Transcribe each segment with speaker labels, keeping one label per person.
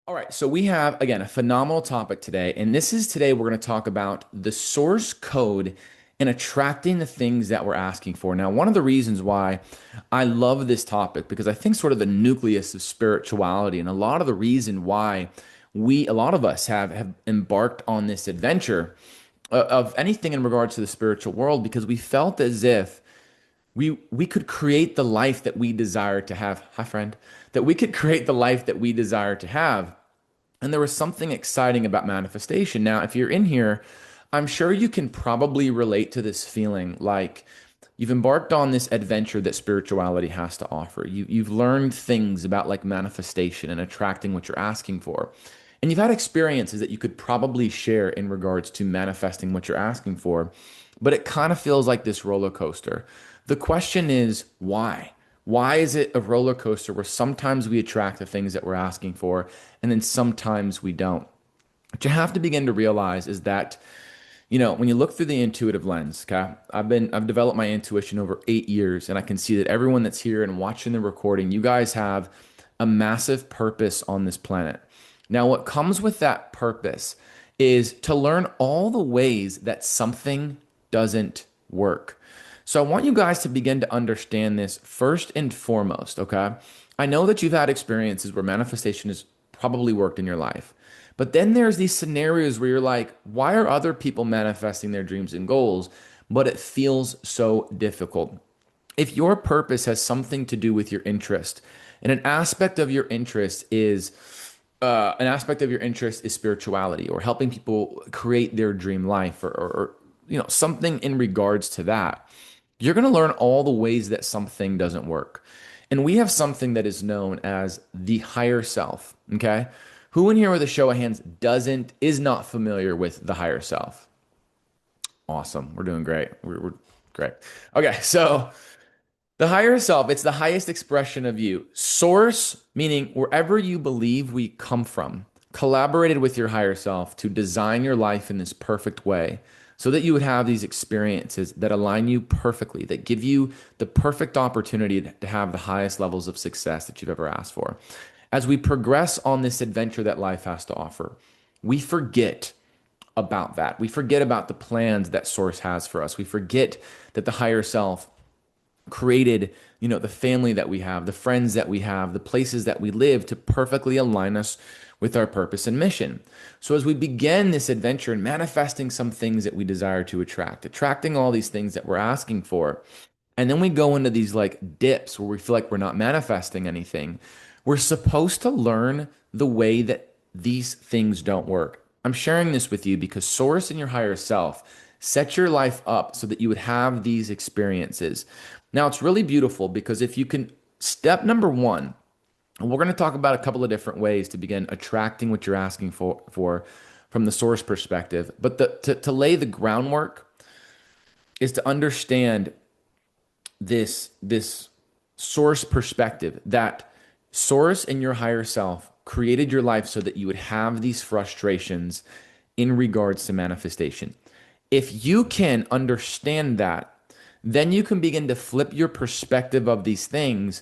Speaker 1: All right, so we have, again, a phenomenal topic today. And this is today we're going to talk about the source code and attracting the things that we're asking for. Now, one of the reasons why I love this topic, because I think sort of the nucleus of spirituality and a lot of the reason why a lot of us have embarked on this adventure of anything in regards to the spiritual world, because we felt as if we could create the life that we desire to have. Hi, friend. That we could create the life that we desire to have. And there was something exciting about manifestation. Now, if you're in here, I'm sure you can probably relate to this feeling like you've embarked on this adventure that spirituality has to offer. You've learned things about like manifestation and attracting what you're asking for. And you've had experiences that you could probably share in regards to manifesting what you're asking for. But it kind of feels like this roller coaster. The question is, why? Why is it a roller coaster where sometimes we attract the things that we're asking for and then sometimes we don't? What you have to begin to realize is that, when you look through the intuitive lens, okay, I've developed my intuition over 8 years, and I can see that everyone that's here and watching the recording, you guys have a massive purpose on this planet. Now, what comes with that purpose is to learn all the ways that something doesn't work. So I want you guys to begin to understand this first and foremost, okay? I know that you've had experiences where manifestation has probably worked in your life. But then there's these scenarios where you're like, why are other people manifesting their dreams and goals, but it feels so difficult? If your purpose has something to do with your interest, and an aspect of your interest is spirituality or helping people create their dream life or something in regards to that, you're going to learn all the ways that something doesn't work. And we have something that is known as the higher self, okay? Who in here with a show of hands is not familiar with the higher self? Awesome. We're doing great. We're great. Okay, so the higher self, it's the highest expression of you. Source, meaning wherever you believe we come from, collaborated with your higher self to design your life in this perfect way so that you would have these experiences that align you perfectly, that give you the perfect opportunity to have the highest levels of success that you've ever asked for. As we progress on this adventure that life has to offer, we forget about that. We forget about the plans that Source has for us. We forget that the higher self created, the family that we have, the friends that we have, the places that we live to perfectly align us with our purpose and mission. So as we begin this adventure in manifesting some things that we desire to attracting all these things that we're asking for, and then we go into these like dips where we feel like we're not manifesting anything, we're supposed to learn the way that these things don't work. I'm sharing this with you because Source and your higher self set your life up so that you would have these experiences. Now, it's really beautiful because if you can, step number one, and we're going to talk about a couple of different ways to begin attracting what you're asking for from the Source perspective. But to lay the groundwork is to understand this Source perspective, that Source and your higher self created your life so that you would have these frustrations in regards to manifestation. If you can understand that, then you can begin to flip your perspective of these things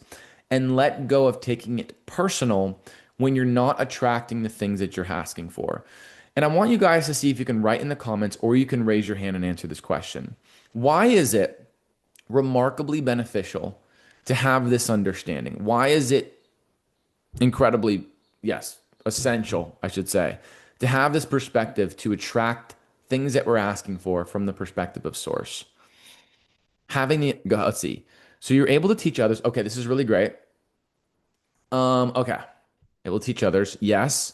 Speaker 1: and let go of taking it personal when you're not attracting the things that you're asking for. And I want you guys to see if you can write in the comments or you can raise your hand and answer this question. Why is it remarkably beneficial to have this understanding? Why is it incredibly, yes, essential, I should say, to have this perspective to attract things that we're asking for from the perspective of Source? Let's see. So you're able to teach others. Okay, this is really great. Okay. Able to teach others. Yes.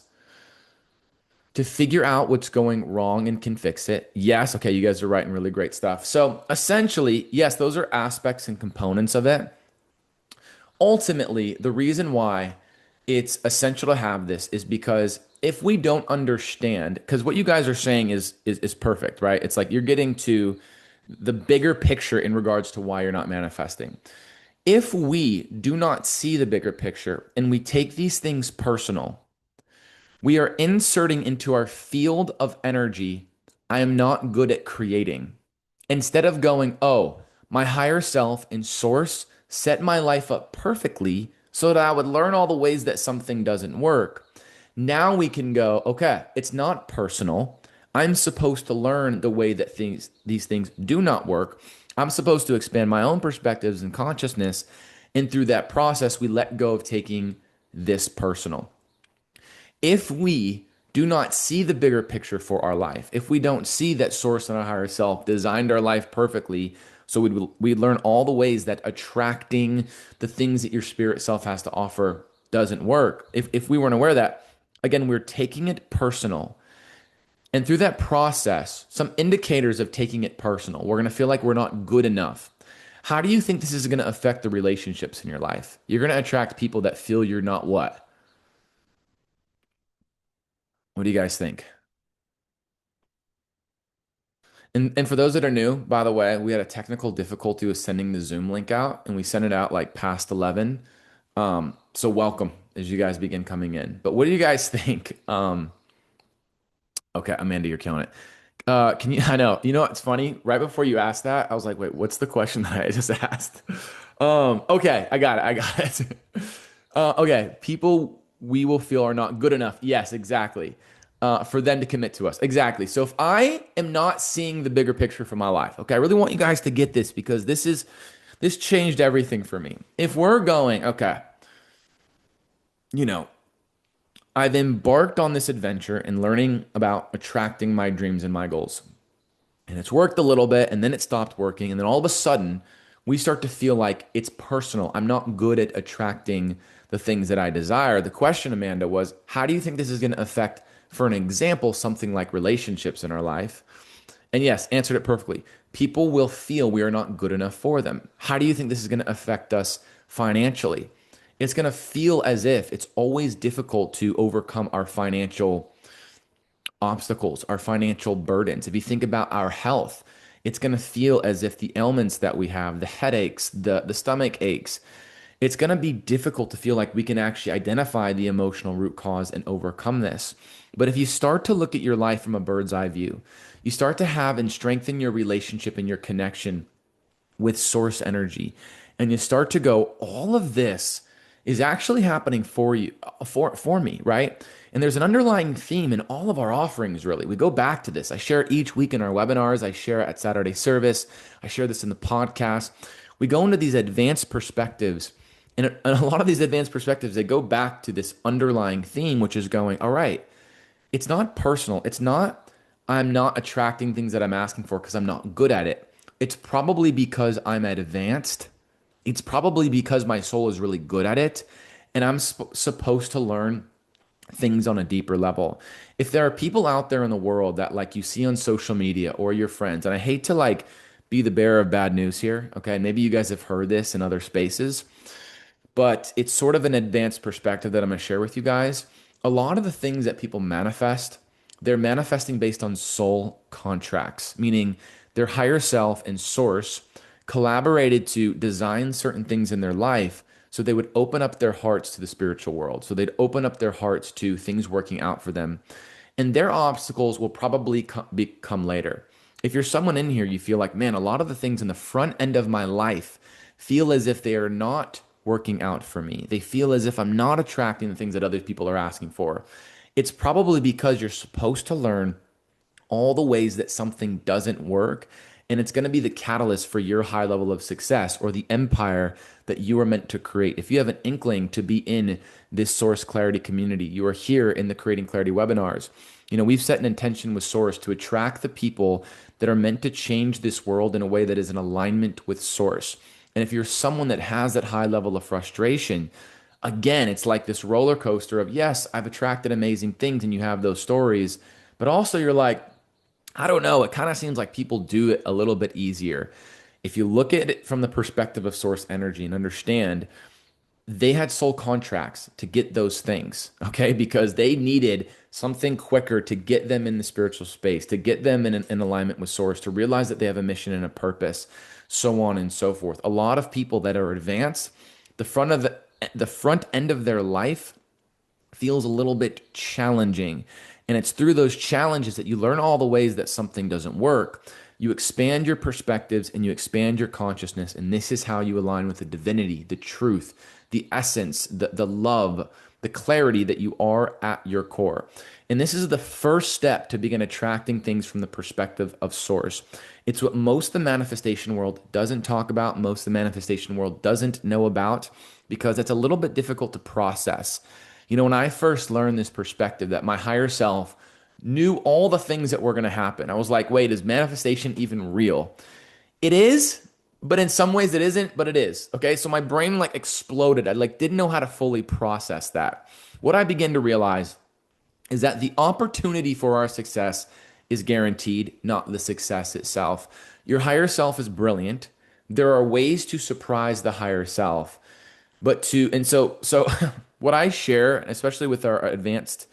Speaker 1: To figure out what's going wrong and can fix it. Yes. Okay, you guys are writing really great stuff. So essentially, yes, those are aspects and components of it. Ultimately, the reason why it's essential to have this is because if we don't understand, because what you guys are saying is perfect, right? It's like you're getting to the bigger picture in regards to why you're not manifesting. If we do not see the bigger picture and we take these things personal, we are inserting into our field of energy, I am not good at creating. Instead of going, oh, my higher self and Source set my life up perfectly so that I would learn all the ways that something doesn't work. Now we can go, okay, it's not personal. I'm supposed to learn the way that these things do not work. I'm supposed to expand my own perspectives and consciousness. And through that process, we let go of taking this personal. If we do not see the bigger picture for our life, if we don't see that source and our higher self designed our life perfectly, so we learn all the ways that attracting the things that your spirit self has to offer doesn't work. If we weren't aware of that, again, we're taking it personal. And through that process, some indicators of taking it personal, we're going to feel like we're not good enough. How do you think this is going to affect the relationships in your life? You're going to attract people that feel you're not what? What do you guys think? And for those that are new, by the way, we had a technical difficulty with sending the Zoom link out, and we sent it out like past 11. So welcome as you guys begin coming in. But what do you guys think? Okay, Amanda, you're killing it. Can you? I know. You know what's funny? Right before you asked that, I was like, wait, what's the question that I just asked? Okay, I got it. I got it. Okay, people we will feel are not good enough. Yes, exactly. For them to commit to us. Exactly. So if I am not seeing the bigger picture for my life, okay, I really want you guys to get this because this changed everything for me. If we're going, okay, you know, I've embarked on this adventure and learning about attracting my dreams and my goals. And it's worked a little bit and then it stopped working. And then all of a sudden, we start to feel like it's personal. I'm not good at attracting the things that I desire. The question, Amanda, was how do you think this is going to affect, for an example, something like relationships in our life? And yes, answered it perfectly. People will feel we are not good enough for them. How do you think this is going to affect us financially? It's going to feel as if it's always difficult to overcome our financial obstacles, our financial burdens. If you think about our health, it's going to feel as if the ailments that we have, the headaches, the stomach aches, it's going to be difficult to feel like we can actually identify the emotional root cause and overcome this. But if you start to look at your life from a bird's eye view, you start to have and strengthen your relationship and your connection with source energy. And you start to go, all of this is actually happening for you, for me, right? And there's an underlying theme in all of our offerings, really. We go back to this. I share it each week in our webinars. I share it at Saturday service. I share this in the podcast. We go into these advanced perspectives. And a lot of these advanced perspectives, they go back to this underlying theme, which is going, all right, it's not personal. It's not, I'm not attracting things that I'm asking for because I'm not good at it. It's probably because I'm advanced. It's probably because my soul is really good at it. And I'm supposed to learn things on a deeper level. If there are people out there in the world that like you see on social media or your friends, and I hate to like be the bearer of bad news here, okay? Maybe you guys have heard this in other spaces, but it's sort of an advanced perspective that I'm going to share with you guys. A lot of the things that people manifest, they're manifesting based on soul contracts, meaning their higher self and source collaborated to design certain things in their life so they would open up their hearts to the spiritual world. So they'd open up their hearts to things working out for them. And their obstacles will probably become later. If you're someone in here, you feel like, man, a lot of the things in the front end of my life feel as if they are not working out for me. They feel as if I'm not attracting the things that other people are asking for. It's probably because you're supposed to learn all the ways that something doesn't work. And it's going to be the catalyst for your high level of success or the empire that you are meant to create. If you have an inkling to be in this Source Clarity community, you are here in the Creating Clarity webinars. You know, we've set an intention with Source to attract the people that are meant to change this world in a way that is in alignment with Source. And if you're someone that has that high level of frustration, again, it's like this roller coaster of, yes, I've attracted amazing things and you have those stories, but also you're like, I don't know. It kind of seems like people do it a little bit easier. If you look at it from the perspective of source energy and understand they had soul contracts to get those things, okay? Because they needed something quicker to get them in the spiritual space, to get them in alignment with source, to realize that they have a mission and a purpose, so on and so forth. A lot of people that are advanced, the front end of their life feels a little bit challenging. And it's through those challenges that you learn all the ways that something doesn't work. You expand your perspectives and you expand your consciousness. And this is how you align with the divinity, the truth, the essence, the love, the clarity that you are at your core. And this is the first step to begin attracting things from the perspective of source. It's what most of the manifestation world doesn't talk about, most of the manifestation world doesn't know about, because it's a little bit difficult to process. When I first learned this perspective that my higher self knew all the things that were going to happen, I was like, wait, is manifestation even real? It is, but in some ways it isn't, but it is. Okay. So my brain like exploded. I like didn't know how to fully process that. What I began to realize is that the opportunity for our success is guaranteed, not the success itself. Your higher self is brilliant. There are ways to surprise the higher self, but so what I share, especially with our advanced,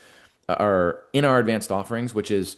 Speaker 1: our in our advanced offerings, which is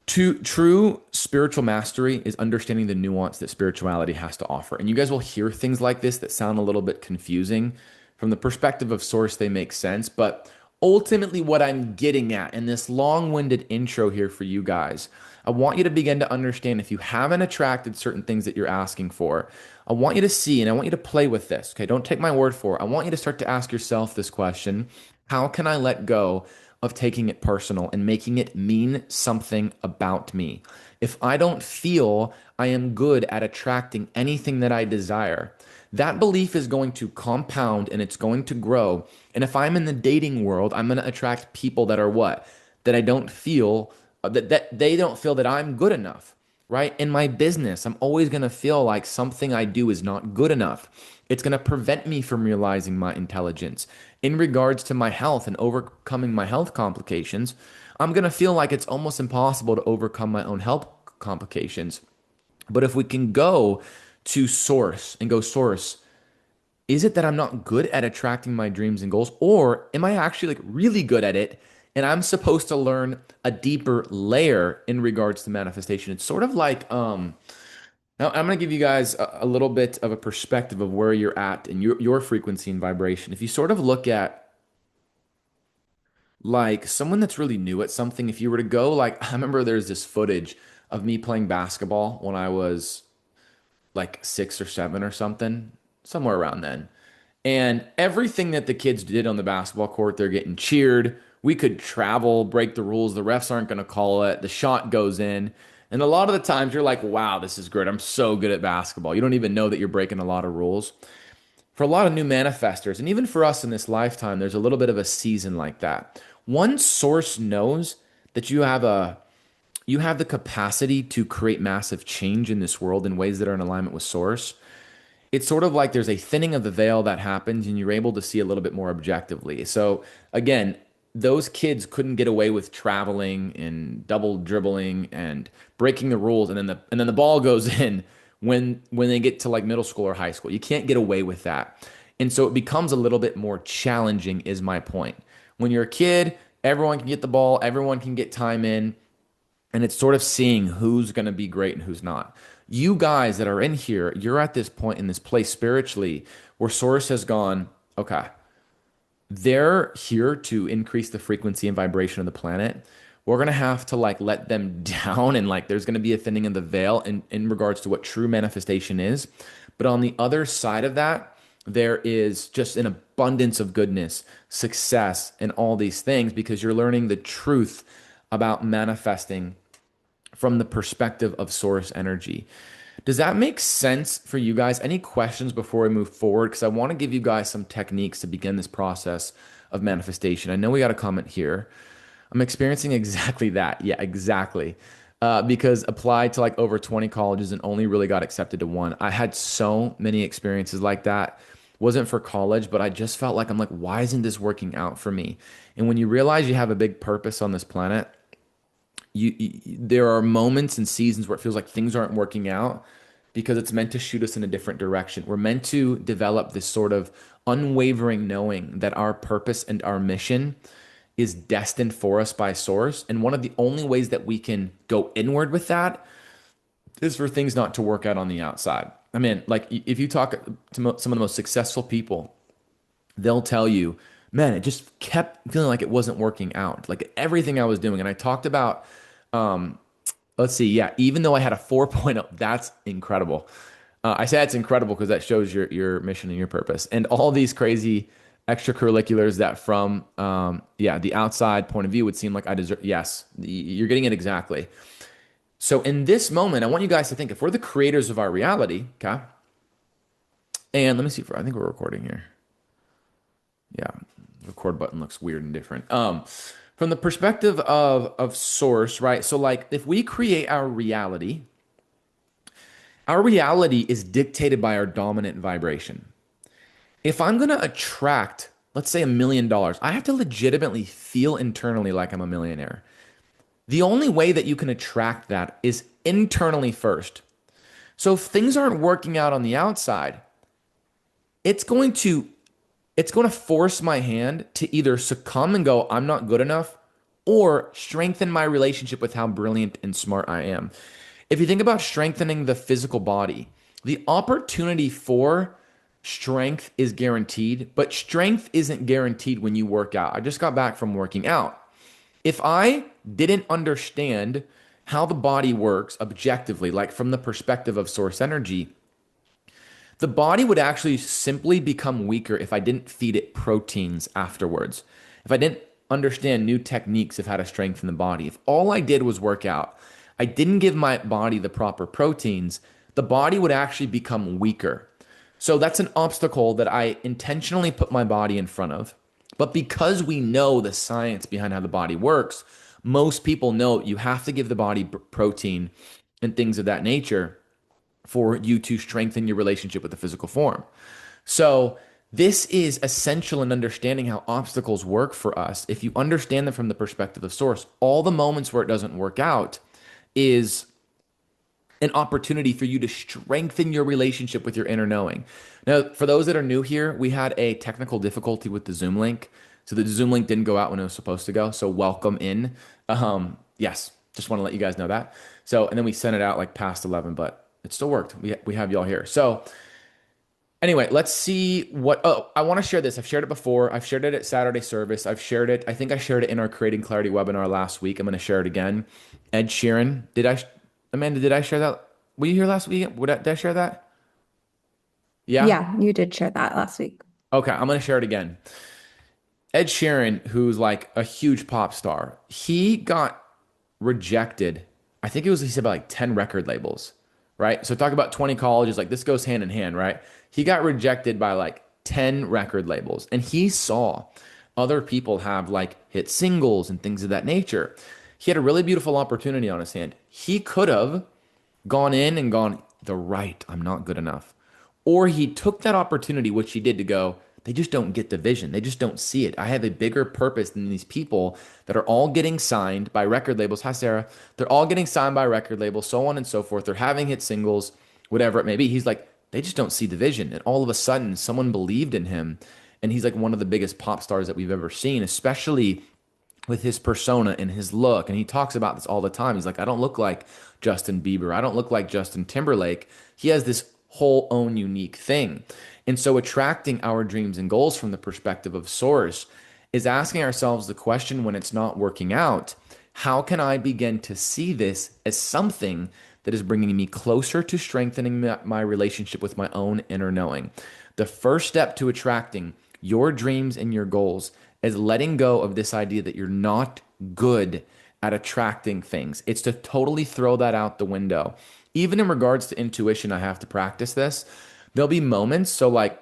Speaker 1: true spiritual mastery is understanding the nuance that spirituality has to offer. And you guys will hear things like this that sound a little bit confusing. From the perspective of source, they make sense. But ultimately, what I'm getting at in this long winded intro here for you guys, I want you to begin to understand if you haven't attracted certain things that you're asking for, I want you to see and I want you to play with this. Okay. Don't take my word for it. I want you to start to ask yourself this question: how can I let go of taking it personal and making it mean something about me? If I don't feel I am good at attracting anything that I desire, that belief is going to compound and it's going to grow. And if I'm in the dating world, I'm going to attract people that are what? That I don't feel that they don't feel that I'm good enough, right? In my business, I'm always going to feel like something I do is not good enough. It's going to prevent me from realizing my intelligence. In regards to my health and overcoming my health complications, I'm going to feel like it's almost impossible to overcome my own health complications. But if we can go to source and go, source, is it that I'm not good at attracting my dreams and goals? Or am I actually like really good at it? And I'm supposed to learn a deeper layer in regards to manifestation. It's sort of like, now I'm going to give you guys a little bit of a perspective of where you're at in your frequency and vibration. If you sort of look at like someone that's really new at something, if you were to go like, I remember there's this footage of me playing basketball when I was like 6 or 7 or something, somewhere around then. And everything that the kids did on the basketball court, they're getting cheered. We could travel, break the rules. The refs aren't going to call it. The shot goes in. And a lot of the times you're like, wow, this is great. I'm so good at basketball. You don't even know that you're breaking a lot of rules. For a lot of new manifestors, and even for us in this lifetime, there's a little bit of a season like that. One source knows that you have the capacity to create massive change in this world in ways that are in alignment with source. It's sort of like there's a thinning of the veil that happens and you're able to see a little bit more objectively. So again, those kids couldn't get away with traveling and double dribbling and breaking the rules, and then the ball goes in when they get to like middle school or high school. You can't get away with that. And so it becomes a little bit more challenging is my point. When you're a kid, everyone can get the ball, everyone can get time in, and it's sort of seeing who's going to be great and who's not. You guys that are in here, you're at this point in this place spiritually where source has gone, okay, they're here to increase the frequency and vibration of the planet. We're gonna have to like let them down, and like there's gonna be a thinning of the veil in regards to what true manifestation is. But on the other side of that, there is just an abundance of goodness, success, and all these things because you're learning the truth about manifesting from the perspective of source energy. Does that make sense for you guys? Any questions before we move forward? Because I want to give you guys some techniques to begin this process of manifestation. I know we got a comment here. I'm experiencing exactly that. Yeah, exactly. Because applied to like over 20 colleges and only really got accepted to one. I had so many experiences like that. Wasn't for college, but I just felt like I'm like, why isn't this working out for me? And when you realize you have a big purpose on this planet, there are moments and seasons where it feels like things aren't working out because it's meant to shoot us in a different direction. We're meant to develop this sort of unwavering knowing that our purpose and our mission is destined for us by source. And one of the only ways that we can go inward with that is for things not to work out on the outside. I mean, like if you talk to some of the most successful people, they'll tell you, man, it just kept feeling like it wasn't working out. Like everything I was doing. And I talked about, let's see, yeah, even though I had a 4.0, that's incredible. I say it's incredible because that shows your mission and your purpose. And all these crazy extracurriculars that from yeah, the outside point of view would seem like I deserve. Yes, you're getting it exactly. So in this moment, I want you guys to think if we're the creators of our reality, okay? And let me see if I think we're recording here. Yeah, the record button looks weird and different. From the perspective of source, right? So like if we create our reality is dictated by our dominant vibration. If I'm going to attract, let's say $1 million, I have to legitimately feel internally like I'm a millionaire. The only way that you can attract that is internally first. So if things aren't working out on the outside, it's going to it's going to force my hand to either succumb and go, I'm not good enough, or strengthen my relationship with how brilliant and smart I am. If you think about strengthening the physical body, the opportunity for strength is guaranteed, but strength isn't guaranteed when you work out. I just got back from working out. If I didn't understand how the body works objectively, like from the perspective of source energy, the body would actually simply become weaker if I didn't feed it proteins afterwards. If I didn't understand new techniques of how to strengthen the body. If all I did was work out, I didn't give my body the proper proteins, the body would actually become weaker. So that's an obstacle that I intentionally put my body in front of. But because we know the science behind how the body works, most people know you have to give the body protein and things of that nature for you to strengthen your relationship with the physical form. So, this is essential in understanding how obstacles work for us. If you understand them from the perspective of source, all the moments where it doesn't work out is an opportunity for you to strengthen your relationship with your inner knowing. Now, for those that are new here, we had a technical difficulty with the Zoom link. So the Zoom link didn't go out when it was supposed to go. So welcome in. Yes, just want to let you guys know that. So, and then we sent it out like past 11, but it still worked. We have y'all here. So anyway, let's see what. Oh, I want to share this. I've shared it before. I've shared it at Saturday service. I've shared it. I think I shared it in our Creating Clarity webinar last week. I'm going to share it again. Ed Sheeran. Amanda, did I share that? Were you here last week? Did I share that? Yeah?
Speaker 2: Yeah, you did share that last week.
Speaker 1: Okay, I'm going to share it again. Ed Sheeran, who's like a huge pop star, he got rejected. I think he said about like 10 record labels, right? So talk about 20 colleges, like this goes hand in hand, right? He got rejected by like 10 record labels and he saw other people have like hit singles and things of that nature. He had a really beautiful opportunity on his hand. He could have gone in and gone, the right, I'm not good enough. Or he took that opportunity, which he did, to go, they just don't get the vision. They just don't see it. I have a bigger purpose than these people that are all getting signed by record labels. Hi, Sarah. They're all getting signed by record labels, so on and so forth. They're having hit singles, whatever it may be. He's like, they just don't see the vision. And all of a sudden, someone believed in him. And he's like one of the biggest pop stars that we've ever seen, especially with his persona and his look. And he talks about this all the time. He's like, I don't look like Justin Bieber. I don't look like Justin Timberlake. He has this whole own unique thing. And so attracting our dreams and goals from the perspective of source is asking ourselves the question when it's not working out, how can I begin to see this as something that is bringing me closer to strengthening my relationship with my own inner knowing? The first step to attracting your dreams and your goals is letting go of this idea that you're not good at attracting things. It's to totally throw that out the window. Even in regards to intuition, I have to practice this. There'll be moments, so like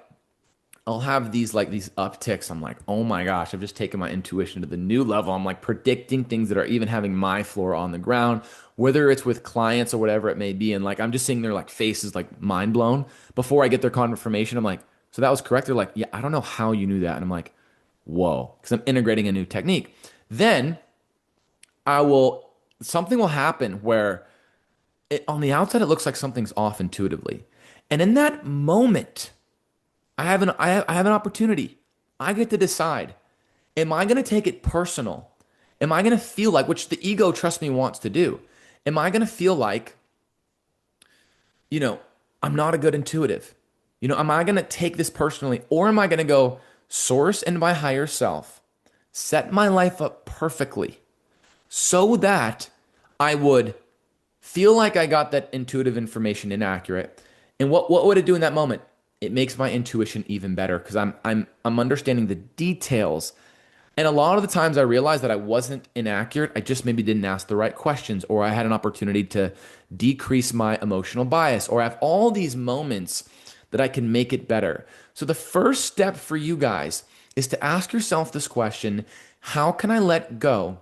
Speaker 1: I'll have these upticks. I'm like, oh my gosh, I've just taken my intuition to the new level. I'm like predicting things that are even having my floor on the ground, whether it's with clients or whatever it may be. And like I'm just seeing their like faces like mind blown before I get their confirmation. I'm like, so that was correct. They're like, yeah, I don't know how you knew that. And I'm like, whoa, because I'm integrating a new technique. Then something will happen where on the outside, it looks like something's off intuitively. And in that moment, I have an opportunity. I get to decide, am I going to take it personal? Am I going to feel like, which the ego, trust me, wants to do? Am I going to feel like, you know, I'm not a good intuitive? Am I going to take this personally? Or am I going to go source and my higher self, set my life up perfectly so that I would feel like I got that intuitive information inaccurate? And what would it do in that moment? it makes my intuition even better because I'm understanding the details. And a lot of the times I realized that I wasn't inaccurate. I just maybe didn't ask the right questions, or I had an opportunity to decrease my emotional bias, or I have all these moments that I can make it better. So the first step for you guys is to ask yourself this question: how can I let go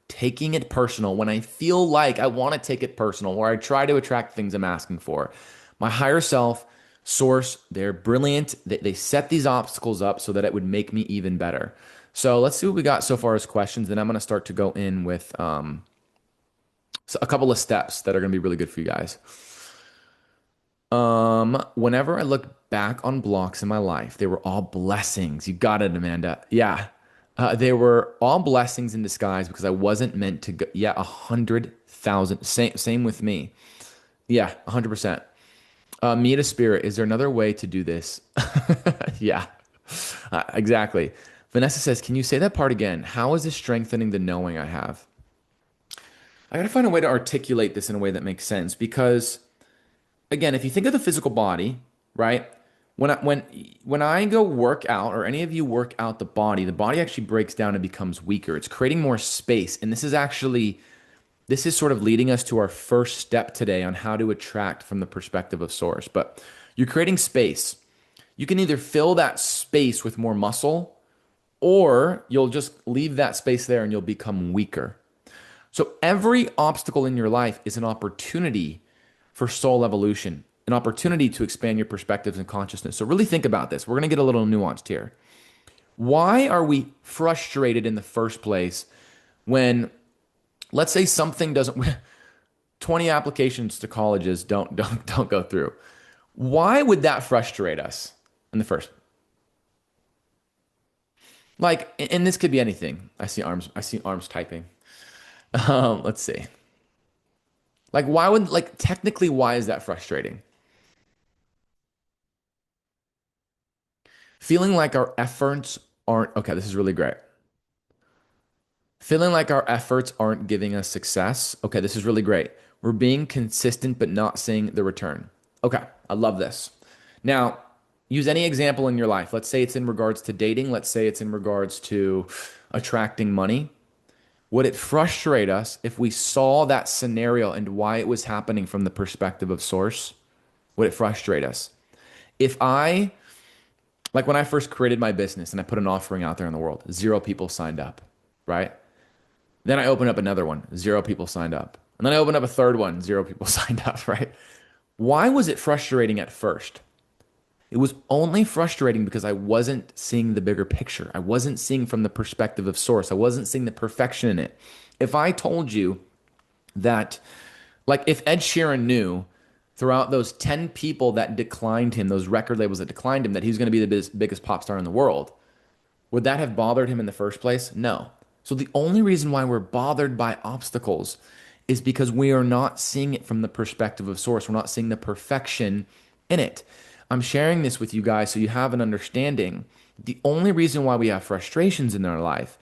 Speaker 1: taking it personal when I feel like I want to take it personal, or I try to attract things I'm asking for? My higher self, source, they're brilliant. They set these obstacles up so that it would make me even better. So let's see what we got so far as questions. Then I'm going to start to go in with a couple of steps that are going to be really good for you guys. Whenever I look back on blocks in my life, they were all blessings. You got it, Amanda. Yeah. They were all blessings in disguise because I wasn't meant to go. Yeah, 100,000. Same with me. Yeah, 100%. Meet a spirit. Is there another way to do this? Yeah, exactly. Vanessa says, can you say that part again? How is this strengthening the knowing I have? I gotta find a way to articulate this in a way that makes sense because again, if you think of the physical body, right? When I go work out, or any of you work out the body actually breaks down and becomes weaker. It's creating more space. And this is sort of leading us to our first step today on how to attract from the perspective of source. But you're creating space. You can either fill that space with more muscle, or you'll just leave that space there and you'll become weaker. So every obstacle in your life is an opportunity for soul evolution, an opportunity to expand your perspectives and consciousness. So really think about this. We're going to get a little nuanced here. Why are we frustrated in the first place when, let's say, something doesn't 20 applications to colleges don't go through? Why would that frustrate us in the first? Like, and this could be anything. I see arms typing. Let's see. Like, technically, why is that frustrating? Feeling like our efforts aren't, okay, this is really great. Feeling like our efforts aren't giving us success. Okay, this is really great. We're being consistent but not seeing the return. Okay, I love this. Now, use any example in your life. Let's say it's in regards to dating. Let's say it's in regards to attracting money. Would it frustrate us if we saw that scenario and why it was happening from the perspective of source? Would it frustrate us? If I, like when I first created my business and I put an offering out there in the world, zero people signed up, right? Then I opened up another one, zero people signed up. And then I opened up a third one, zero people signed up, right? Why was it frustrating at first? It was only frustrating because I wasn't seeing the bigger picture. I wasn't seeing from the perspective of source. I wasn't seeing the perfection in it. If I told you that, like, if Ed Sheeran knew throughout those 10 people that declined him, those record labels that declined him, that he was going to be the biggest pop star in the world, would that have bothered him in the first place? No. So the only reason why we're bothered by obstacles is because we are not seeing it from the perspective of source. We're not seeing the perfection in it. I'm sharing this with you guys so you have an understanding. The only reason why we have frustrations in our life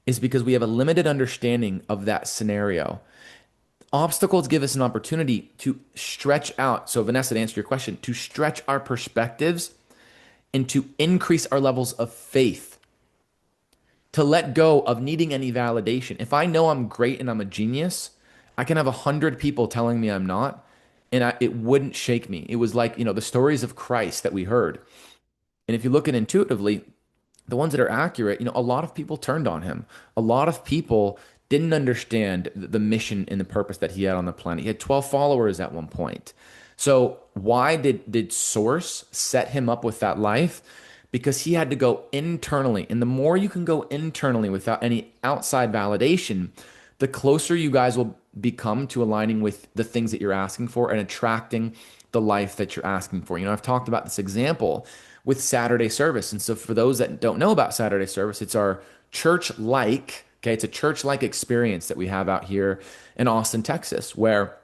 Speaker 1: is because we have a limited understanding of that scenario. Obstacles give us an opportunity to stretch out. So, Vanessa, to answer your question, to stretch our perspectives and to increase our levels of faith, to let go of needing any validation. If I know I'm great and I'm a genius, I can have 100 people telling me I'm not, and it wouldn't shake me. It was like, the stories of Christ that we heard. And if you look at it intuitively, the ones that are accurate, a lot of people turned on him. A lot of people didn't understand the mission and the purpose that he had on the planet. He had 12 followers at one point. So why did Source set him up with that life? Because he had to go internally. And the more you can go internally without any outside validation, the closer you guys will become to aligning with the things that you're asking for and attracting the life that you're asking for. I've talked about this example with Saturday service. And so for those that don't know about Saturday service, it's our church-like, okay, it's a church-like experience that we have out here in Austin, Texas, where,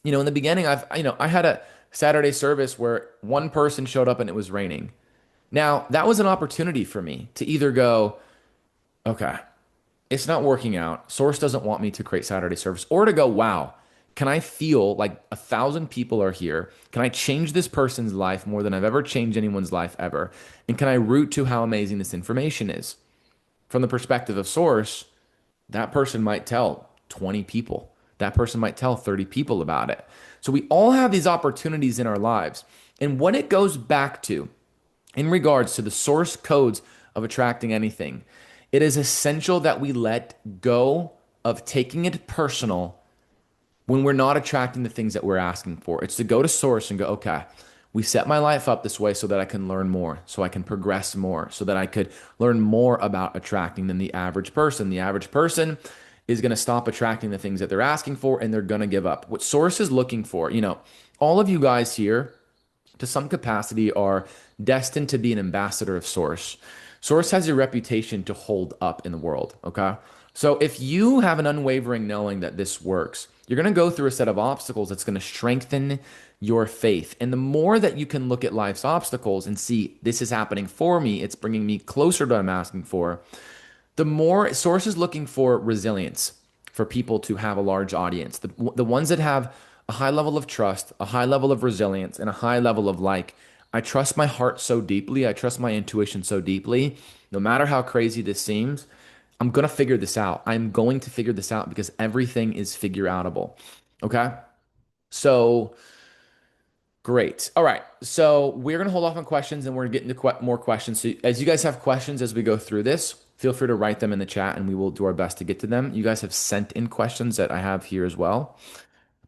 Speaker 1: in the beginning, I had a Saturday service where one person showed up and it was raining. Now, that was an opportunity for me to either go, okay, it's not working out. Source doesn't want me to create Saturday service, or to go, wow, Can I feel like 1,000 people are here? Can I change this person's life more than I've ever changed anyone's life ever? And can I root to how amazing this information is? From the perspective of source, that person might tell 20 people. That person might tell 30 people about it. So we all have these opportunities in our lives. And what it goes back to in regards to the source codes of attracting anything, it is essential that we let go of taking it personal when we're not attracting the things that we're asking for. It's to go to source and go, okay, we set my life up this way so that I can learn more, so I can progress more, so that I could learn more about attracting than the average person. The average person is going to stop attracting the things that they're asking for and they're going to give up. What source is looking for, all of you guys here to some capacity are destined to be an ambassador of Source. Source has a reputation to hold up in the world, okay? So if you have an unwavering knowing that this works, you're going to go through a set of obstacles that's going to strengthen your faith. And the more that you can look at life's obstacles and see this is happening for me, it's bringing me closer to what I'm asking for, the more Source is looking for resilience for people to have a large audience. The ones that have a high level of trust, a high level of resilience, and a high level of like, I trust my heart so deeply, I trust my intuition so deeply, no matter how crazy this seems, I'm going to figure this out. I'm going to figure this out because everything is figure outable. Okay. So great. All right. So we're going to hold off on questions and we're going to get into more questions. So as you guys have questions as we go through this, feel free to write them in the chat and we will do our best to get to them. You guys have sent in questions that I have here as well.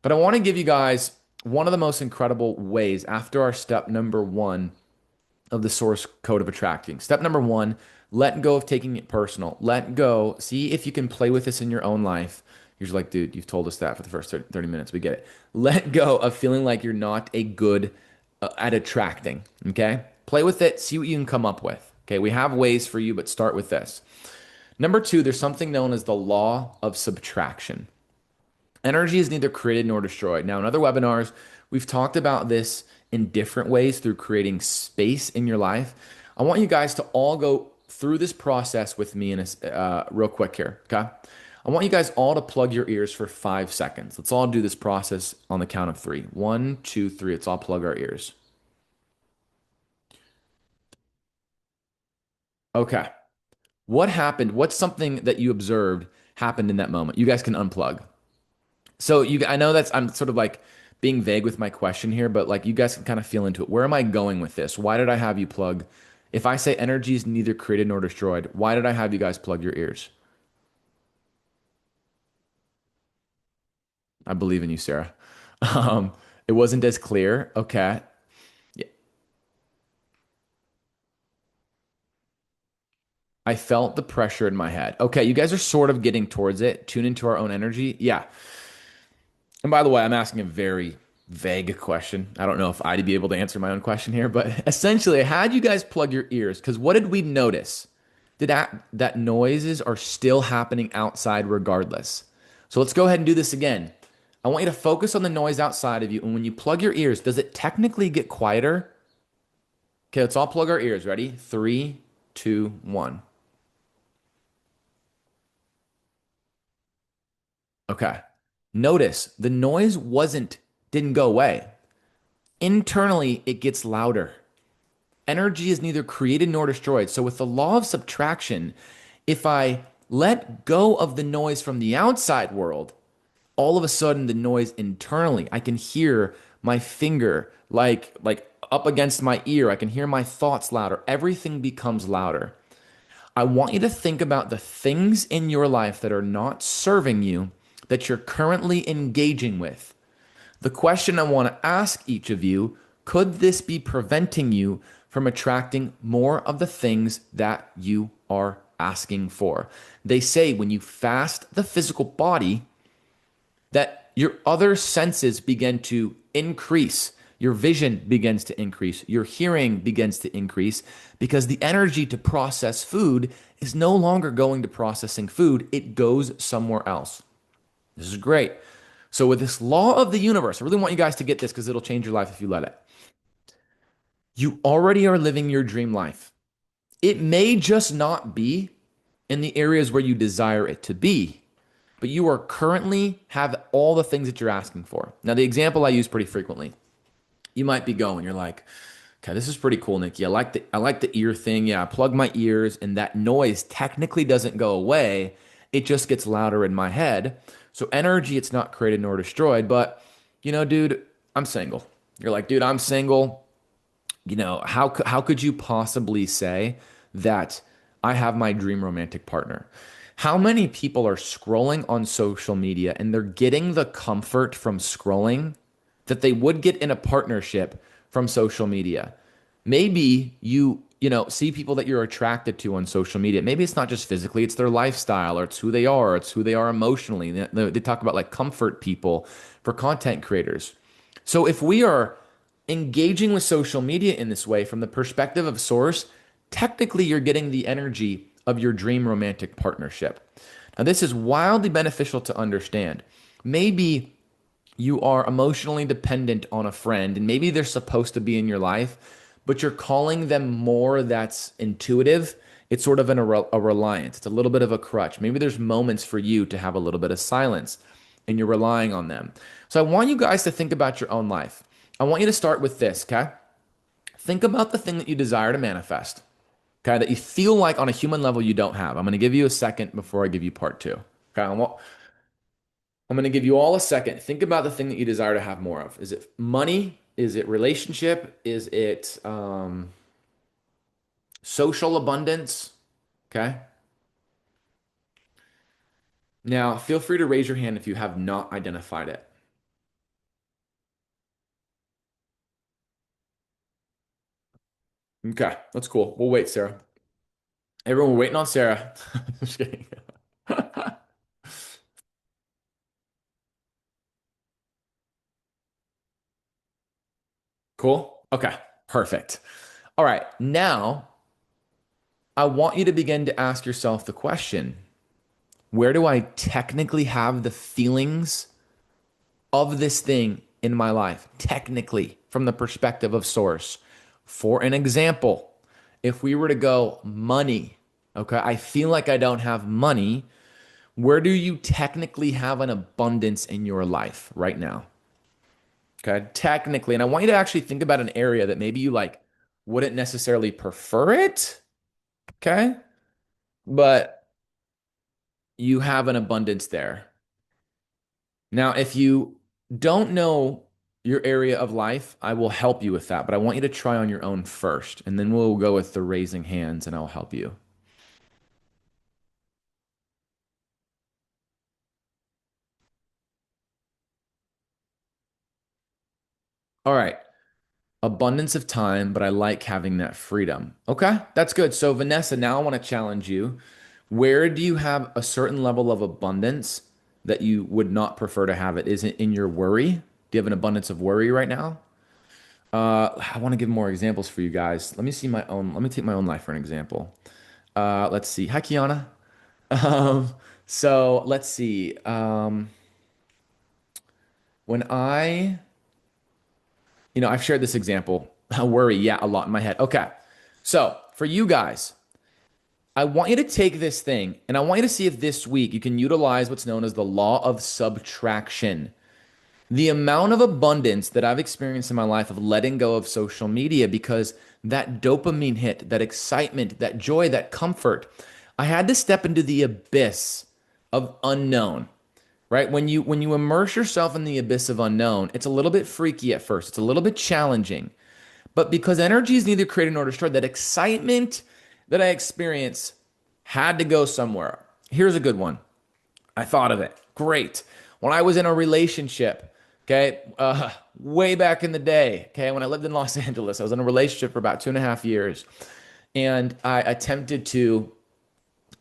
Speaker 1: But I want to give you guys one of the most incredible ways after our step number one of the source code of attracting. Step number one, let go of taking it personal. Let go. See if you can play with this in your own life. You're just like, dude, you've told us that for the first 30 minutes. We get it. Let go of feeling like you're not a good at attracting. Okay. Play with it. See what you can come up with. Okay. We have ways for you, but start with this. Number two, there's something known as the law of subtraction. Energy is neither created nor destroyed. Now, in other webinars, we've talked about this in different ways through creating space in your life. I want you guys to all go through this process with me in real quick here, okay? I want you guys all to plug your ears for 5 seconds. Let's all do this process on the count of three. One, two, three. Let's all plug our ears. Okay. What happened? What's something that you observed happened in that moment? You guys can unplug. So I know that's I'm sort of like being vague with my question here, but like you guys can kind of feel into it. Where am I going with this? Why did I have you plug? If I say energy is neither created nor destroyed, why did I have you guys plug your ears? I believe in you, Sarah. It wasn't as clear. Okay. Yeah. I felt the pressure in my head. Okay, you guys are sort of getting towards it. Tune into our own energy. Yeah. And by the way, I'm asking a very vague question. I don't know if I'd be able to answer my own question here, but essentially, I had you guys plug your ears because what did we notice? Did that noises are still happening outside regardless. So let's go ahead and do this again. I want you to focus on the noise outside of you. And when you plug your ears, does it technically get quieter? Okay, let's all plug our ears. Ready? Three, two, one. Okay. Notice the noise didn't go away. Internally, it gets louder. Energy is neither created nor destroyed. So, with the law of subtraction, if I let go of the noise from the outside world, all of a sudden the noise internally, I can hear my finger like up against my ear. I can hear my thoughts louder. Everything becomes louder. I want you to think about the things in your life that are not serving you that you're currently engaging with. The question I want to ask each of you, could this be preventing you from attracting more of the things that you are asking for? They say when you fast the physical body, that your other senses begin to increase. Your vision begins to increase. Your hearing begins to increase because the energy to process food is no longer going to processing food. It goes somewhere else. This is great. So, with this law of the universe, I really want you guys to get this because it'll change your life if you let it. You already are living your dream life. It may just not be in the areas where you desire it to be, but you are currently have all the things that you're asking for. Now, the example I use pretty frequently, you might be going, you're like, okay, this is pretty cool, Nikki. I like the ear thing. Yeah, I plug my ears and that noise technically doesn't go away. It just gets louder in my head. So energy, it's not created nor destroyed. But, dude, I'm single. You're like, dude, I'm single. How could you possibly say that I have my dream romantic partner? How many people are scrolling on social media and they're getting the comfort from scrolling that they would get in a partnership from social media? Maybe you see people that you're attracted to on social media. Maybe it's not just physically, it's their lifestyle or it's who they are, it's who they are emotionally. They talk about like comfort people for content creators. So if we are engaging with social media in this way from the perspective of source, technically you're getting the energy of your dream romantic partnership. Now, this is wildly beneficial to understand. Maybe you are emotionally dependent on a friend and maybe they're supposed to be in your life, but you're calling them more that's intuitive. It's sort of a reliance. It's a little bit of a crutch. Maybe there's moments for you to have a little bit of silence and you're relying on them. So I want you guys to think about your own life. I want you to start with this, okay? Think about the thing that you desire to manifest, okay? That you feel like on a human level you don't have. I'm going to give you a second before I give you part two. Okay, I'm going to give you all a second. Think about the thing that you desire to have more of. Is it money? Is it relationship? Is it social abundance? Okay. Now, feel free to raise your hand if you have not identified it. Okay, that's cool. We'll wait, Sarah. Everyone, we're waiting on Sarah. Just kidding. Cool. Okay, perfect. All right, now I want you to begin to ask yourself the question, where do I technically have the feelings of this thing in my life, technically, from the perspective of source? For an example, if we were to go money, okay, I feel like I don't have money. Where do you technically have an abundance in your life right now? Okay, technically. And I want you to actually think about an area that maybe you like wouldn't necessarily prefer it, okay, but you have an abundance there. Now, if you don't know your area of life, I will help you with that, but I want you to try on your own first, and then we'll go with the raising hands and I'll help you. All right. Abundance of time, but I like having that freedom. Okay, that's good. So, Vanessa, now I want to challenge you. Where do you have a certain level of abundance that you would not prefer to have it? Is it in your worry? Do you have an abundance of worry right now? I want to give more examples for you guys. Let me take my own life for an example. Let's see. Hi, Kiana. So let's see. When I've shared this example. Worry, yeah, a lot in my head. Okay. So for you guys, I want you to take this thing and I want you to see if this week you can utilize what's known as the law of subtraction. The amount of abundance that I've experienced in my life of letting go of social media because that dopamine hit, that excitement, that joy, that comfort, I had to step into the abyss of unknown, right? When you immerse yourself in the abyss of unknown, it's a little bit freaky at first. It's a little bit challenging. But because energy is neither created nor destroyed, that excitement that I experience had to go somewhere. Here's a good one. I thought of it. Great. When I was in a relationship, okay, way back in the day, okay, when I lived in Los Angeles, I was in a relationship for about 2.5 years, and I attempted to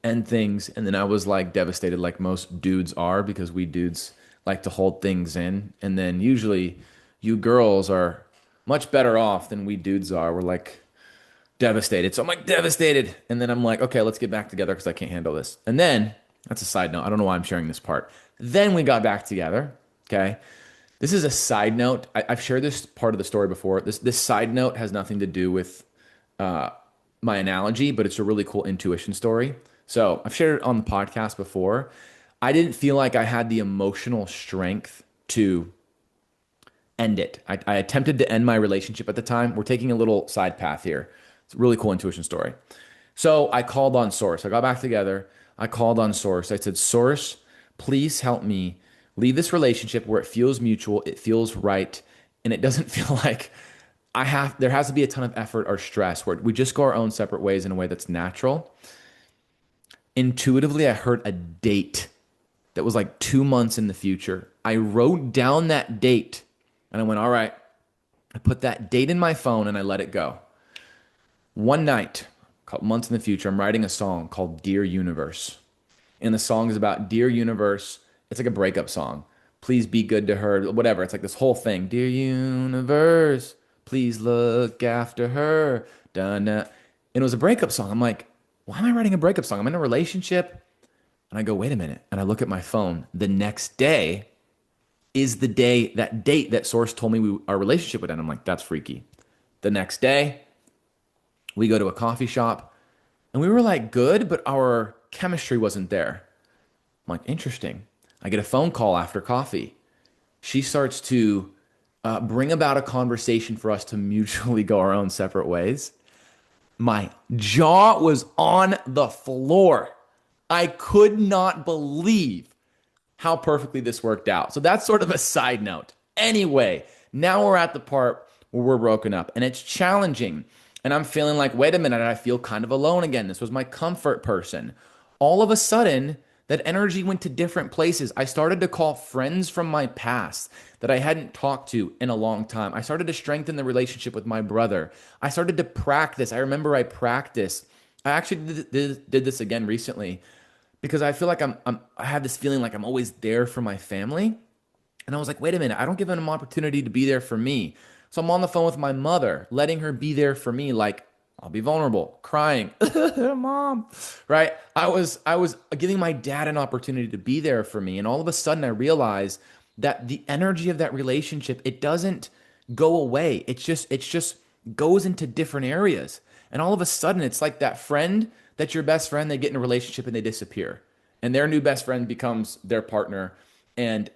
Speaker 1: end things, and then I was like devastated, like most dudes are, because we dudes like to hold things in, and then usually you girls are much better off than we dudes are. We're like devastated. So I'm like devastated. And then I'm like, okay, let's get back together because I can't handle this. And then that's a side note. I don't know why I'm sharing this part. Then we got back together. Okay. This is a side note. I've shared this part of the story before. This side note has nothing to do with uh, my analogy, but it's a really cool intuition story. So I've shared it on the podcast before. I didn't feel like I had the emotional strength to end it. I attempted to end my relationship at the time. We're taking a little side path here. It's a really cool intuition story. So I called on Source. I got back together. I called on Source. I said, Source, please help me leave this relationship where it feels mutual, it feels right, and it doesn't feel like there has to be a ton of effort or stress where we just go our own separate ways in a way that's natural. Intuitively, I heard a date that was like 2 months in the future. I wrote down that date and I went, all right, I put that date in my phone and I let it go. One night, a couple months in the future, I'm writing a song called Dear Universe. And the song is about Dear Universe. It's like a breakup song. Please be good to her, whatever. It's like this whole thing. Dear Universe, please look after her. Dun, dun. And it was a breakup song. I'm like, why am I writing a breakup song? I'm in a relationship. And I go, wait a minute. And I look at my phone. The next day is the day, that date that Source told me our relationship would end. I'm like, that's freaky. The next day, we go to a coffee shop and we were like good, but our chemistry wasn't there. I'm like, interesting. I get a phone call after coffee. She starts to bring about a conversation for us to mutually go our own separate ways. My jaw was on the floor. I could not believe how perfectly this worked out. So that's sort of a side note. Anyway, now we're at the part where we're broken up and it's challenging. And I'm feeling like, wait a minute, I feel kind of alone again. This was my comfort person. All of a sudden, that energy went to different places. I started to call friends from my past that I hadn't talked to in a long time. I started to strengthen the relationship with my brother. I started to practice. I remember I practiced. I actually did this again recently because I feel like I have this feeling like I'm always there for my family. And I was like, wait a minute, I don't give them an opportunity to be there for me. So I'm on the phone with my mother, letting her be there for me. Like, I'll be vulnerable, crying, mom, right? I was giving my dad an opportunity to be there for me. And all of a sudden I realized that the energy of that relationship, it doesn't go away. It's just goes into different areas. And all of a sudden it's like that friend that's your best friend, they get in a relationship and they disappear. And their new best friend becomes their partner. And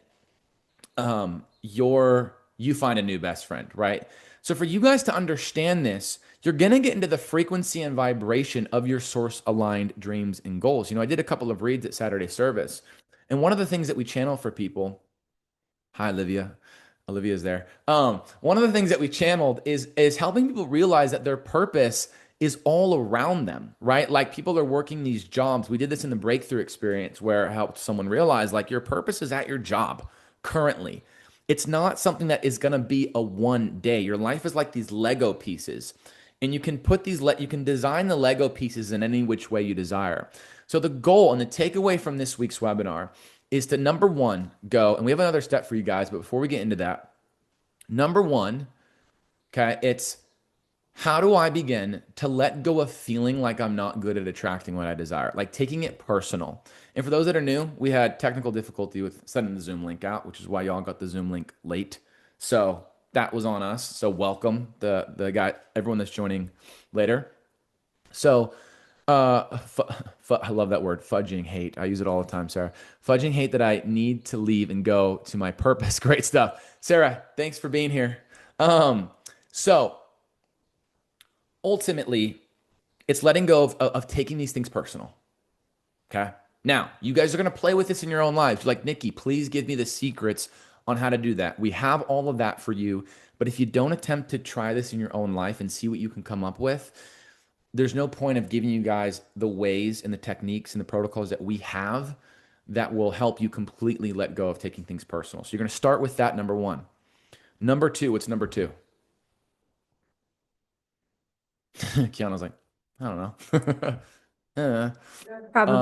Speaker 1: you find a new best friend, right? So for you guys to understand this, you're going to get into the frequency and vibration of your source aligned dreams and goals. I did a couple of reads at Saturday service. And one of the things that we channel for people, hi Olivia. Olivia's there. One of the things that we channeled is helping people realize that their purpose is all around them, right? Like people are working these jobs. We did this in the breakthrough experience where it helped someone realize like your purpose is at your job currently. It's not something that is going to be a one day. Your life is like these Lego pieces. And you can you can design the Lego pieces in any which way you desire. So the goal and the takeaway from this week's webinar is to number one, go, and we have another step for you guys, but before we get into that, number one, okay, it's how do I begin to let go of feeling like I'm not good at attracting what I desire? Like taking it personal. And for those that are new, we had technical difficulty with sending the Zoom link out, which is why y'all got the Zoom link late. So that was on us. So welcome the guy, everyone that's joining later. So I love that word, fudging hate. I use it all the time, Sarah. Fudging hate that I need to leave and go to my purpose. Great stuff. Sarah, thanks for being here. So ultimately, it's letting go of taking these things personal. Okay. Now, you guys are going to play with this in your own lives. Like, Nikki, please give me the secrets on how to do that. We have all of that for you. But if you don't attempt to try this in your own life and see what you can come up with, there's no point of giving you guys the ways and the techniques and the protocols that we have that will help you completely let go of taking things personal. So you're going to start with that, number one. Number two, what's number two? Kiana's like, I don't know.
Speaker 2: Probably would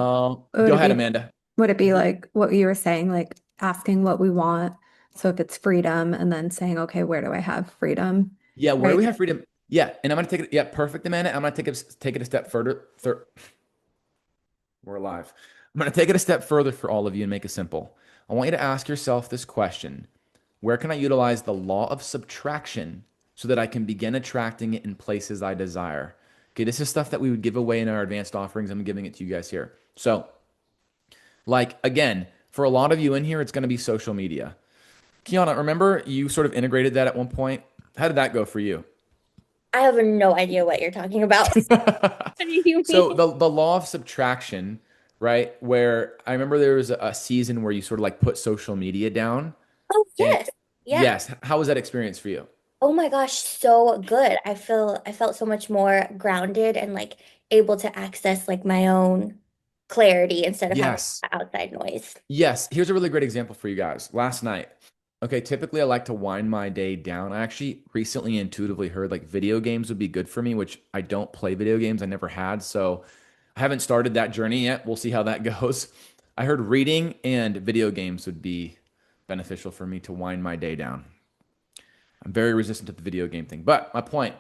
Speaker 1: Go
Speaker 2: it
Speaker 1: ahead,
Speaker 2: be
Speaker 1: Amanda.
Speaker 2: would it be like what you were saying, like asking what we want? So if it's freedom and then saying, okay, where do I have freedom?
Speaker 1: Yeah, where do we
Speaker 2: Right?
Speaker 1: have freedom? Yeah, and I'm gonna take it. Yeah, perfect, Amanda. I'm gonna take it a step further. We're alive. I'm gonna take it a step further for all of you and make it simple. I want you to ask yourself this question: where can I utilize the law of subtraction so that I can begin attracting it in places I desire? Okay, this is stuff that we would give away in our advanced offerings. I'm giving it to you guys here. So, like again, For a lot of you in here, it's going to be social media. Kiana, remember you sort of integrated that at one point? How did that go for you?
Speaker 3: I have no idea what you're talking about. What do you
Speaker 1: So
Speaker 3: mean?
Speaker 1: the law of subtraction, right? Where I remember there was a season where you sort of like put social media down.
Speaker 3: Oh,
Speaker 1: And
Speaker 3: yes. Yeah.
Speaker 1: yes, how was that experience for you?
Speaker 3: Oh my gosh, so good. I felt so much more grounded and like able to access like my own clarity instead of having
Speaker 1: Yes.
Speaker 3: outside noise.
Speaker 1: Yes. Here's a really great example for you guys. Last night. Okay, typically I like to wind my day down. I actually recently intuitively heard like video games would be good for me, which I don't play video games. I never had. So I haven't started that journey yet. We'll see how that goes. I heard reading and video games would be beneficial for me to wind my day down. I'm very resistant to the video game thing. But my point,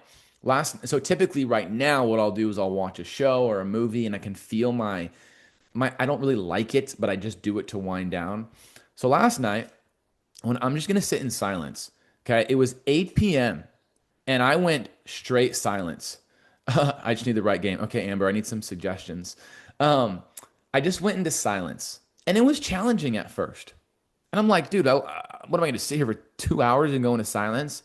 Speaker 1: so typically right now what I'll do is I'll watch a show or a movie and I can feel my I don't really like it, but I just do it to wind down. So last night, when I'm just gonna sit in silence, okay, it was 8 p.m. and I went straight silence. I just need the right game. Okay, Amber, I need some suggestions. I just went into silence, and it was challenging at first. And I'm like, dude, what am I going to sit here for 2 hours and go into silence?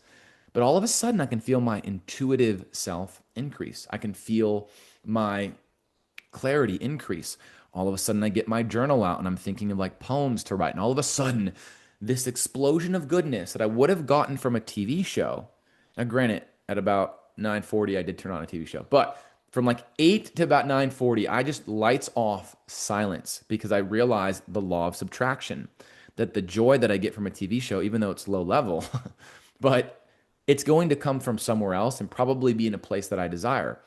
Speaker 1: But all of a sudden, I can feel my intuitive self increase. I can feel my clarity increase. All of a sudden, I get my journal out and I'm thinking of like poems to write. And all of a sudden, this explosion of goodness that I would have gotten from a TV show. Now, granted, at about 9:40, I did turn on a TV show, but from like 8 to about 9:40, I just lights off silence because I realized the law of subtraction that the joy that I get from a TV show, even though it's low level, but it's going to come from somewhere else and probably be in a place that I desire.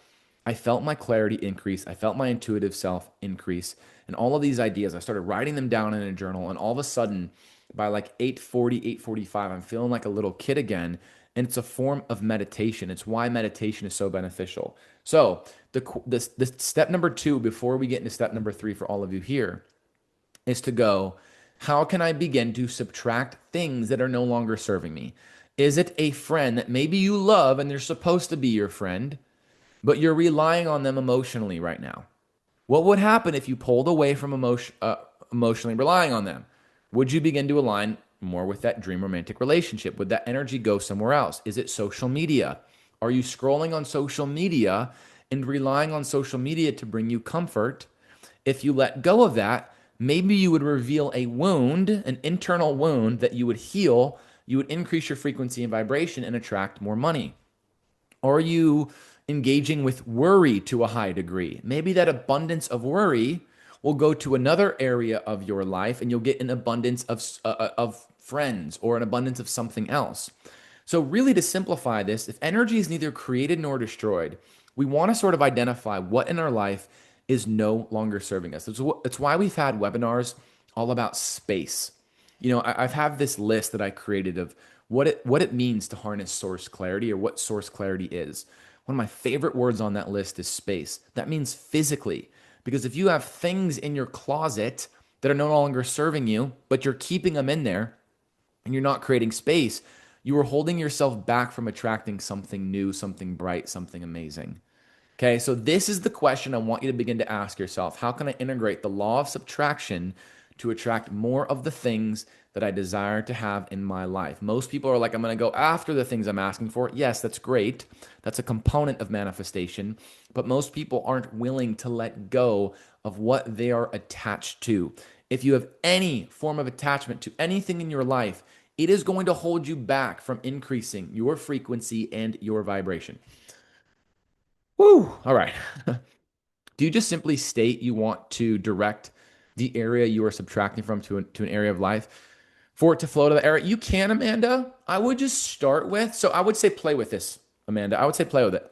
Speaker 1: I felt my clarity increase. I felt my intuitive self increase. And all of these ideas, I started writing them down in a journal. And all of a sudden, by like 8:40, 8:45, I'm feeling like a little kid again. And it's a form of meditation. It's why meditation is so beneficial. So, the step number two, before we get into step number three for all of you here, is to go, how can I begin to subtract things that are no longer serving me? Is it a friend that maybe you love and they're supposed to be your friend, but you're relying on them emotionally right now? What would happen if you pulled away from emotionally relying on them? Would you begin to align more with that dream romantic relationship? Would that energy go somewhere else? Is it social media? Are you scrolling on social media and relying on social media to bring you comfort? If you let go of that, maybe you would reveal a wound, an internal wound that you would heal. You would increase your frequency and vibration and attract more money. Are you engaging with worry to a high degree? Maybe that abundance of worry will go to another area of your life and you'll get an abundance of friends or an abundance of something else. So, really, to simplify this, if energy is neither created nor destroyed, we want to sort of identify what in our life is no longer serving us. It's why we've had webinars all about space. I've had this list that I created of what it means to harness source clarity or what source clarity is. One of my favorite words on that list is space. That means physically, because if you have things in your closet that are no longer serving you, but you're keeping them in there and you're not creating space, you are holding yourself back from attracting something new, something bright, something amazing. Okay, so this is the question I want you to begin to ask yourself. How can I integrate the law of subtraction to attract more of the things that I desire to have in my life? Most people are like, I'm going to go after the things I'm asking for. Yes, that's great. That's a component of manifestation. But most people aren't willing to let go of what they are attached to. If you have any form of attachment to anything in your life, it is going to hold you back from increasing your frequency and your vibration. Woo! All right. Do you just simply state you want to direct the area you are subtracting from to an area of life for it to flow to the area? You can, Amanda. I would just start with, so I would say play with this, Amanda. I would say play with it.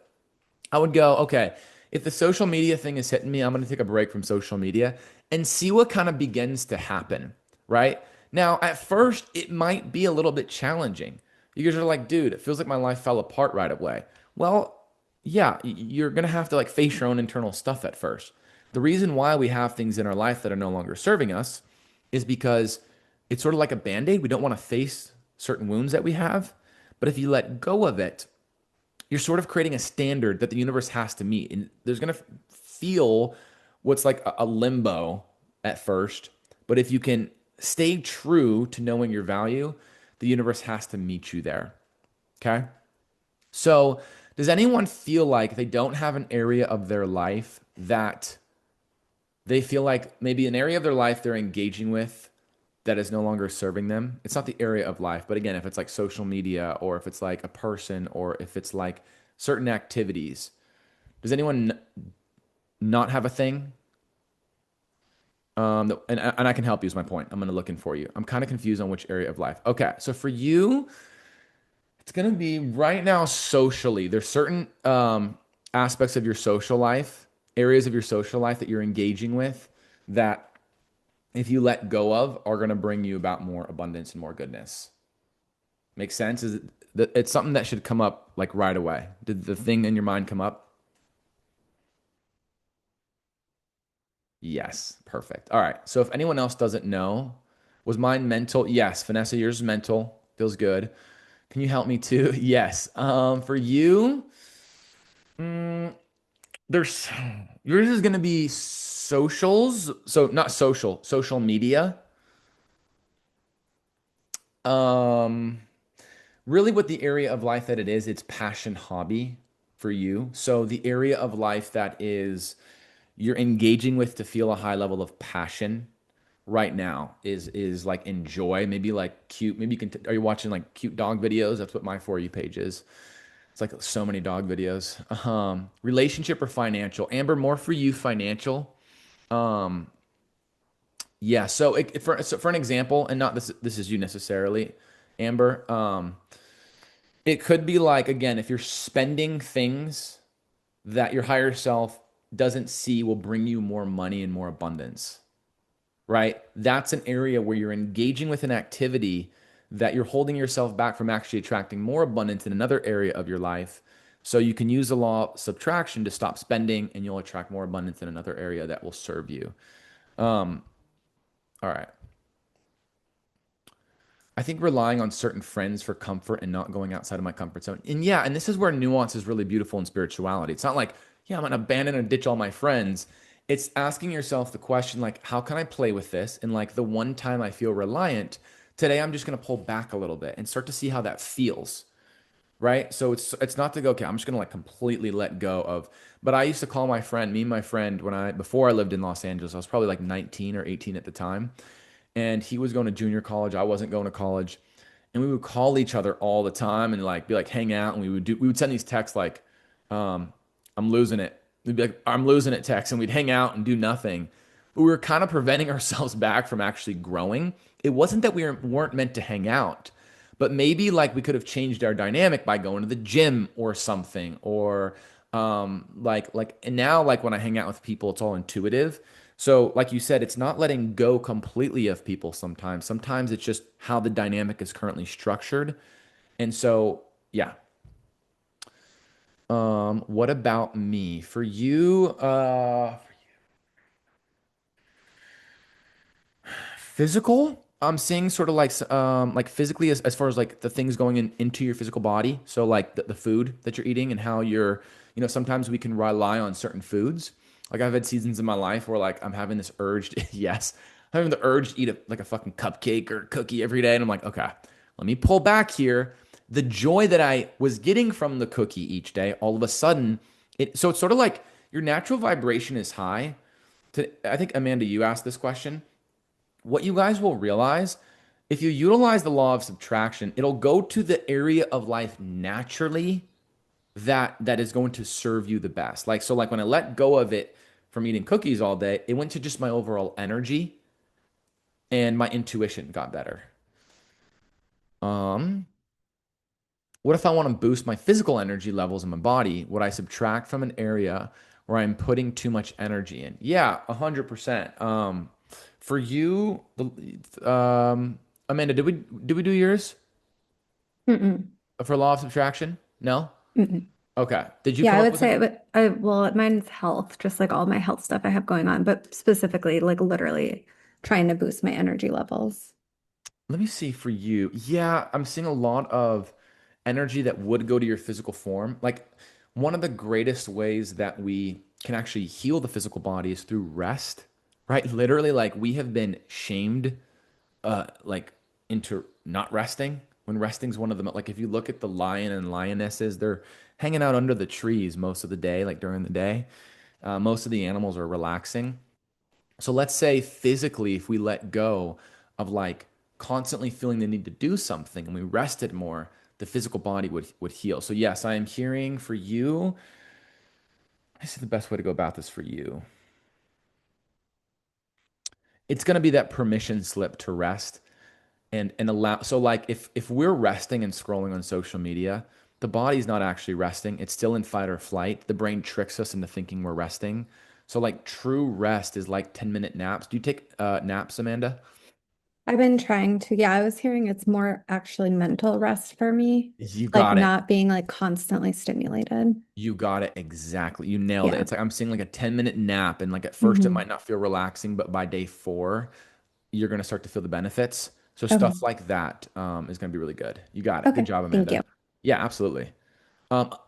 Speaker 1: I would go, okay, if the social media thing is hitting me, I'm going to take a break from social media and see what kind of begins to happen, right? Now, at first, it might be a little bit challenging. You guys are like, dude, it feels like my life fell apart right away. Well, yeah, you're going to have to like face your own internal stuff at first. The reason why we have things in our life that are no longer serving us is because it's sort of like a band-aid. We don't want to face certain wounds that we have. But if you let go of it, you're sort of creating a standard that the universe has to meet. And there's going to feel what's like a limbo at first. But if you can stay true to knowing your value, the universe has to meet you there. Okay. So, does anyone feel like they don't have an area of their life that they feel like maybe an area of their life they're engaging with that is no longer serving them? It's not the area of life, but again, if it's like social media or if it's like a person or if it's like certain activities, does anyone not have a thing? And I can help you is my point. I'm going to look in for you. I'm kind of confused on which area of life. Okay. So for you, it's going to be right now socially. There's certain aspects of your social life, areas of your social life that you're engaging with that if you let go of are going to bring you about more abundance and more goodness. Makes sense? Is it it's something that should come up like right away? Did the thing in your mind come up? Yes, perfect. All right. So if anyone else doesn't know, was mine mental? Yes, Vanessa, yours is mental. Feels good. Can you help me too? Yes. For you, mm, there's yours is gonna be socials. So not social, social media. Um, Really what the area of life that it is, it's passion hobby for you. So the area of life that is you're engaging with to feel a high level of passion right now is like enjoy, maybe like cute, maybe you can are you watching like cute dog videos? That's what my For You page is. It's like so many dog videos. Relationship or financial? Amber, more for you financial. Um, yeah, so for an example, and not this is you necessarily, Amber. It could be like again, if you're spending things that your higher self doesn't see will bring you more money and more abundance, right? That's an area where you're engaging with an activity that you're holding yourself back from actually attracting more abundance in another area of your life. So you can use the law of subtraction to stop spending and you'll attract more abundance in another area that will serve you. Um, all right. I think relying on certain friends for comfort and not going outside of my comfort zone. And yeah, and this is where nuance is really beautiful in spirituality. It's not like, yeah, I'm gonna abandon and ditch all my friends. It's asking yourself the question, like, how can I play with this? And like the one time I feel reliant, today I'm just gonna pull back a little bit and start to see how that feels. Right. So it's not to go, okay, I'm just gonna like completely let go of. But I used to call my friend, me and my friend, when I before I lived in Los Angeles, I was probably like 19 or 18 at the time and he was going to junior college. I wasn't going to college, and we would call each other all the time and like be like hang out, and we would send these texts like, um, "I'm losing it." We'd be like, "I'm losing it," text, and we'd hang out and do nothing. But we were kind of preventing ourselves back from actually growing. It wasn't that weren't meant to hang out, but maybe like we could have changed our dynamic by going to the gym or something, or like and now like when I hang out with people, it's all intuitive. So, like you said, it's not letting go completely of people sometimes. Sometimes it's just how the dynamic is currently structured. And so, yeah. What about me? For you, physical, I'm seeing sort of like physically as far as like the things going into your physical body. So like the food that you're eating and how you're, sometimes we can rely on certain foods. Like I've had seasons in my life where like I'm having this urge to, yes, I'm having the urge to eat like a fucking cupcake or cookie every day. And I'm like, okay, let me pull back here. The joy that I was getting from the cookie each day, all of a sudden, so it's sort of like your natural vibration is high. I think Amanda, you asked this question. What you guys will realize if you utilize the law of subtraction, it'll go to the area of life naturally that is going to serve you the best. Like so like when I let go of it from eating cookies all day, it went to just my overall energy and my intuition got better. Um what if I want to boost my physical energy levels in my body? Would I subtract from an area where I'm putting too much energy in? Yeah, 100%. For you, Amanda, did we do yours
Speaker 2: Mm-mm.
Speaker 1: for law of subtraction? No?
Speaker 2: Mm-mm.
Speaker 1: Okay. Did you
Speaker 2: Yeah,
Speaker 1: come
Speaker 2: I
Speaker 1: up
Speaker 2: would
Speaker 1: with an
Speaker 2: say, but well, mine's health, just like all my health stuff I have going on, but specifically, like literally trying to boost my energy levels.
Speaker 1: Let me see for you. Yeah, I'm seeing a lot of energy that would go to your physical form. Like one of the greatest ways that we can actually heal the physical body is through rest, right? Literally, like we have been shamed like into not resting when resting's one of them. Like if you look at the lion and lionesses, they're hanging out under the trees most of the day, like during the day. Most of the animals are relaxing. So let's say physically, if we let go of like constantly feeling the need to do something and we rested more, the physical body would heal. So yes, I am hearing for you. This is the best way to go about this for you. It's going to be that permission slip to rest and allow. So like if we're resting and scrolling on social media, the body's not actually resting. It's still in fight or flight. The brain tricks us into thinking we're resting. So like true rest is like 10-minute naps. Do you take naps, Amanda?
Speaker 2: I've been trying to, yeah, I was hearing it's more actually mental rest for me,
Speaker 1: You
Speaker 2: like
Speaker 1: got it.
Speaker 2: not being like constantly stimulated.
Speaker 1: You got it exactly. You nailed it.
Speaker 2: Yeah.
Speaker 1: It's like I'm seeing like a 10-minute nap, and like at first it
Speaker 2: Hmm.
Speaker 1: might not feel relaxing, but by day four, you're gonna start to feel the benefits. So
Speaker 2: Okay.
Speaker 1: stuff like that is gonna be really good. You got it. Good
Speaker 2: Okay.
Speaker 1: job,
Speaker 2: Thank
Speaker 1: Amanda.
Speaker 2: you.
Speaker 1: Yeah, absolutely.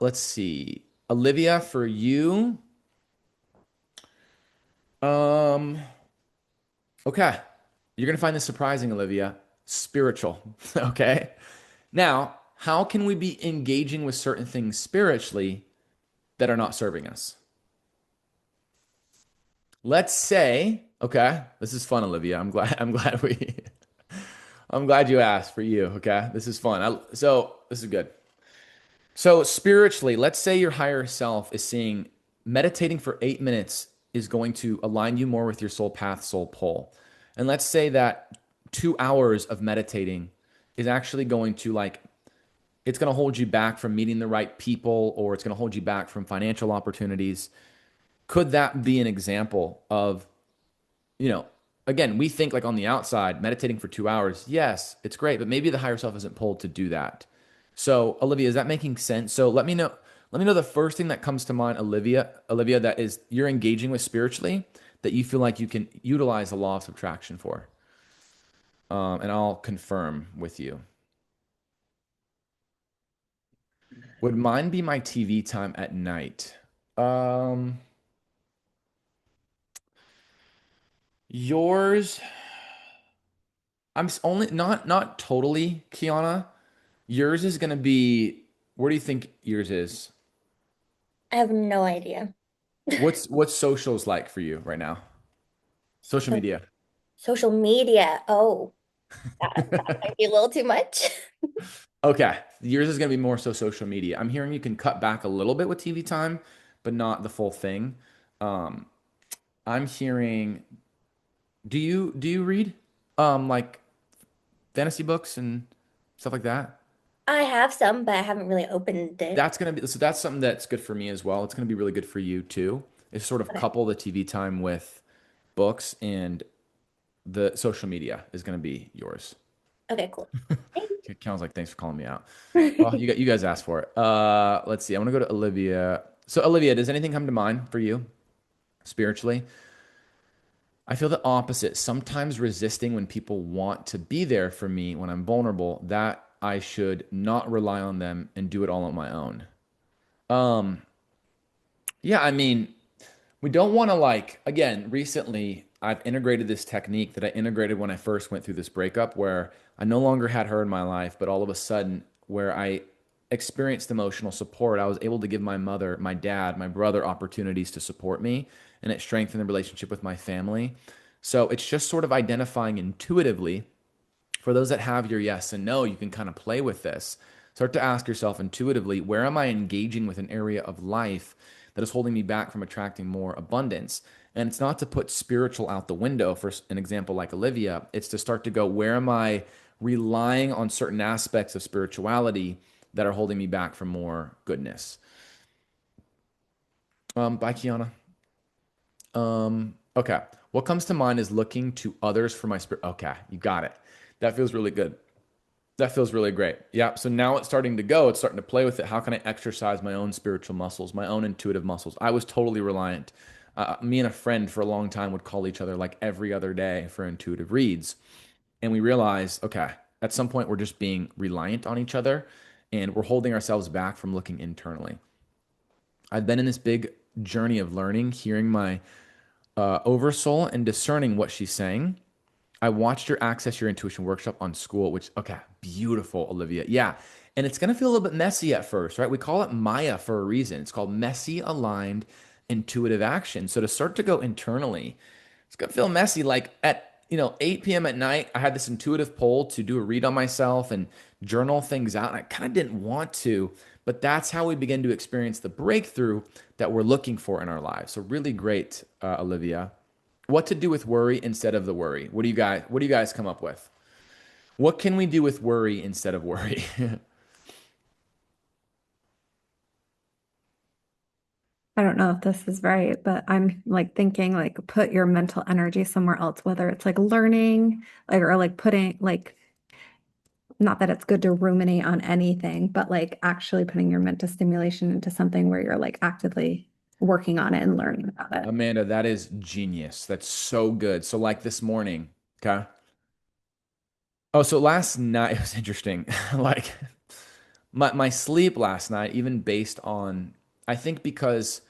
Speaker 1: Let's see. Olivia, for you. Um, okay. You're gonna find this surprising, Olivia. Spiritual. Okay. Now, how can we be engaging with certain things spiritually that are not serving us? Let's say, okay, this is fun, Olivia. I'm glad you asked for you. Okay, this is fun. So this is good. So spiritually, let's say your higher self is seeing meditating for 8 minutes is going to align you more with your soul path, soul pull. And let's say that 2 hours of meditating is actually going to like, it's going to hold you back from meeting the right people, or it's going to hold you back from financial opportunities. Could that be an example of, you know, again, we think like on the outside, meditating for 2 hours, yes, it's great, but maybe the higher self isn't pulled to do that. So, Olivia, is that making sense? So let me know. Let me know the first thing that comes to mind, Olivia, that is you're engaging with spiritually that you feel like you can utilize the law of subtraction for. And I'll confirm with you. Would mine be my TV time at night? Um, yours, only not totally, Kiana. Yours is going to be, where do you think yours is?
Speaker 3: I have no idea.
Speaker 1: What's socials like for you right now? Social
Speaker 3: So
Speaker 1: media.
Speaker 3: social media. Oh, that might be a little too much.
Speaker 1: Okay. Yours is going to be more so social media. I'm hearing you can cut back a little bit with TV time, but not the full thing. Um, I'm hearing, do you read like fantasy books and stuff like that?
Speaker 3: I have some, but I haven't really opened it.
Speaker 1: That's something that's good for me as well. It's gonna be really good for you too. Is sort of
Speaker 3: Okay.
Speaker 1: couple the TV time with books, and the social media is gonna be yours.
Speaker 3: Okay, cool.
Speaker 1: Sounds like thanks for calling me out. Well, you guys asked for it. Let's see. I want to go to Olivia. So Olivia, does anything come to mind for you spiritually? I feel the opposite. Sometimes resisting when people want to be there for me when I'm vulnerable, that I should not rely on them and do it all on my own. Um, yeah, I mean, we don't want to like, again, recently I've integrated this technique that I integrated when I first went through this breakup where I no longer had her in my life, but all of a sudden where I experienced emotional support, I was able to give my mother, my dad, my brother opportunities to support me, and it strengthened the relationship with my family. So it's just sort of identifying intuitively for those that have your yes and no, you can kind of play with this. Start to ask yourself intuitively, where am I engaging with an area of life that is holding me back from attracting more abundance? And it's not to put spiritual out the window for an example like Olivia. It's to start to go, where am I relying on certain aspects of spirituality that are holding me back from more goodness? Bye, Kiana. Okay. What comes to mind is looking to others for my spirit. Okay, you got it. That feels really good. That feels really great. Yeah. So now it's starting to go. It's starting to play with it. How can I exercise my own spiritual muscles, my own intuitive muscles? I was totally reliant. Me and a friend for a long time would call each other like every other day for intuitive reads. And we realized, okay, at some point we're just being reliant on each other and we're holding ourselves back from looking internally. I've been in this big journey of learning, hearing my oversoul and discerning what she's saying. I watched your Access Your Intuition workshop on school, which, okay, beautiful, Olivia. Yeah. And it's going to feel a little bit messy at first, right? We call it Maya for a reason. It's called messy aligned intuitive action. So to start to go internally, it's going to feel messy. Like at, 8 p.m. at night, I had this intuitive pull to do a read on myself and journal things out. And I kind of didn't want to, but that's how we begin to experience the breakthrough that we're looking for in our lives. So really great, Olivia. What to do with worry instead of the worry? What do you guys come up with? What can we do with worry instead of worry?
Speaker 2: I don't know if this is right, but I'm like thinking like put your mental energy somewhere else, whether it's like learning, like or like putting like not that it's good to ruminate on anything, but like actually putting your mental stimulation into something where you're like actively working on it and learning about it.
Speaker 1: Amanda, that is genius. That's so good. So like this morning, okay? Oh, so last night it was interesting. Like my sleep last night, even based on I think because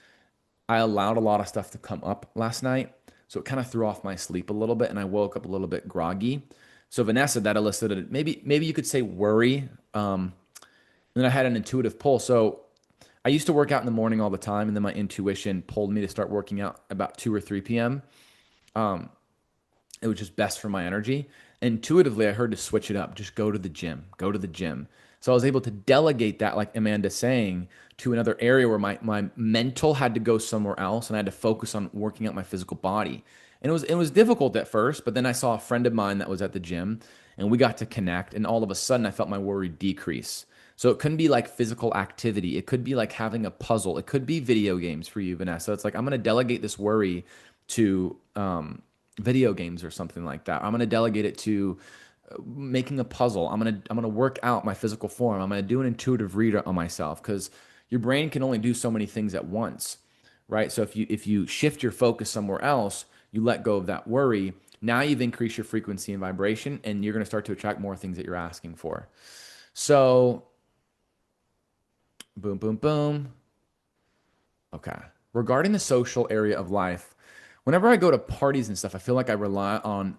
Speaker 1: I allowed a lot of stuff to come up last night. So it kind of threw off my sleep a little bit and I woke up a little bit groggy. So Vanessa, that elicited maybe you could say worry. And then I had an intuitive pull. So I used to work out in the morning all the time, and then my intuition pulled me to start working out about 2 or 3 p.m. It was just best for my energy. Intuitively, I heard to switch it up. Just go to the gym. Go to the gym. So I was able to delegate that, like Amanda's saying, to another area where my mental had to go somewhere else, and I had to focus on working out my physical body. And it was difficult at first, but then I saw a friend of mine that was at the gym, and we got to connect. And all of a sudden, I felt my worry decrease. So it couldn't be like physical activity. It could be like having a puzzle. It could be video games for you, Vanessa. It's like I'm going to delegate this worry to video games or something like that. I'm going to delegate it to making a puzzle. I'm going to work out my physical form. I'm going to do an intuitive read on myself because your brain can only do so many things at once, right? So if you shift your focus somewhere else, you let go of that worry. Now you've increased your frequency and vibration, and you're going to start to attract more things that you're asking for. So boom, boom, boom. Okay. Regarding the social area of life, whenever I go to parties and stuff, I feel like I rely on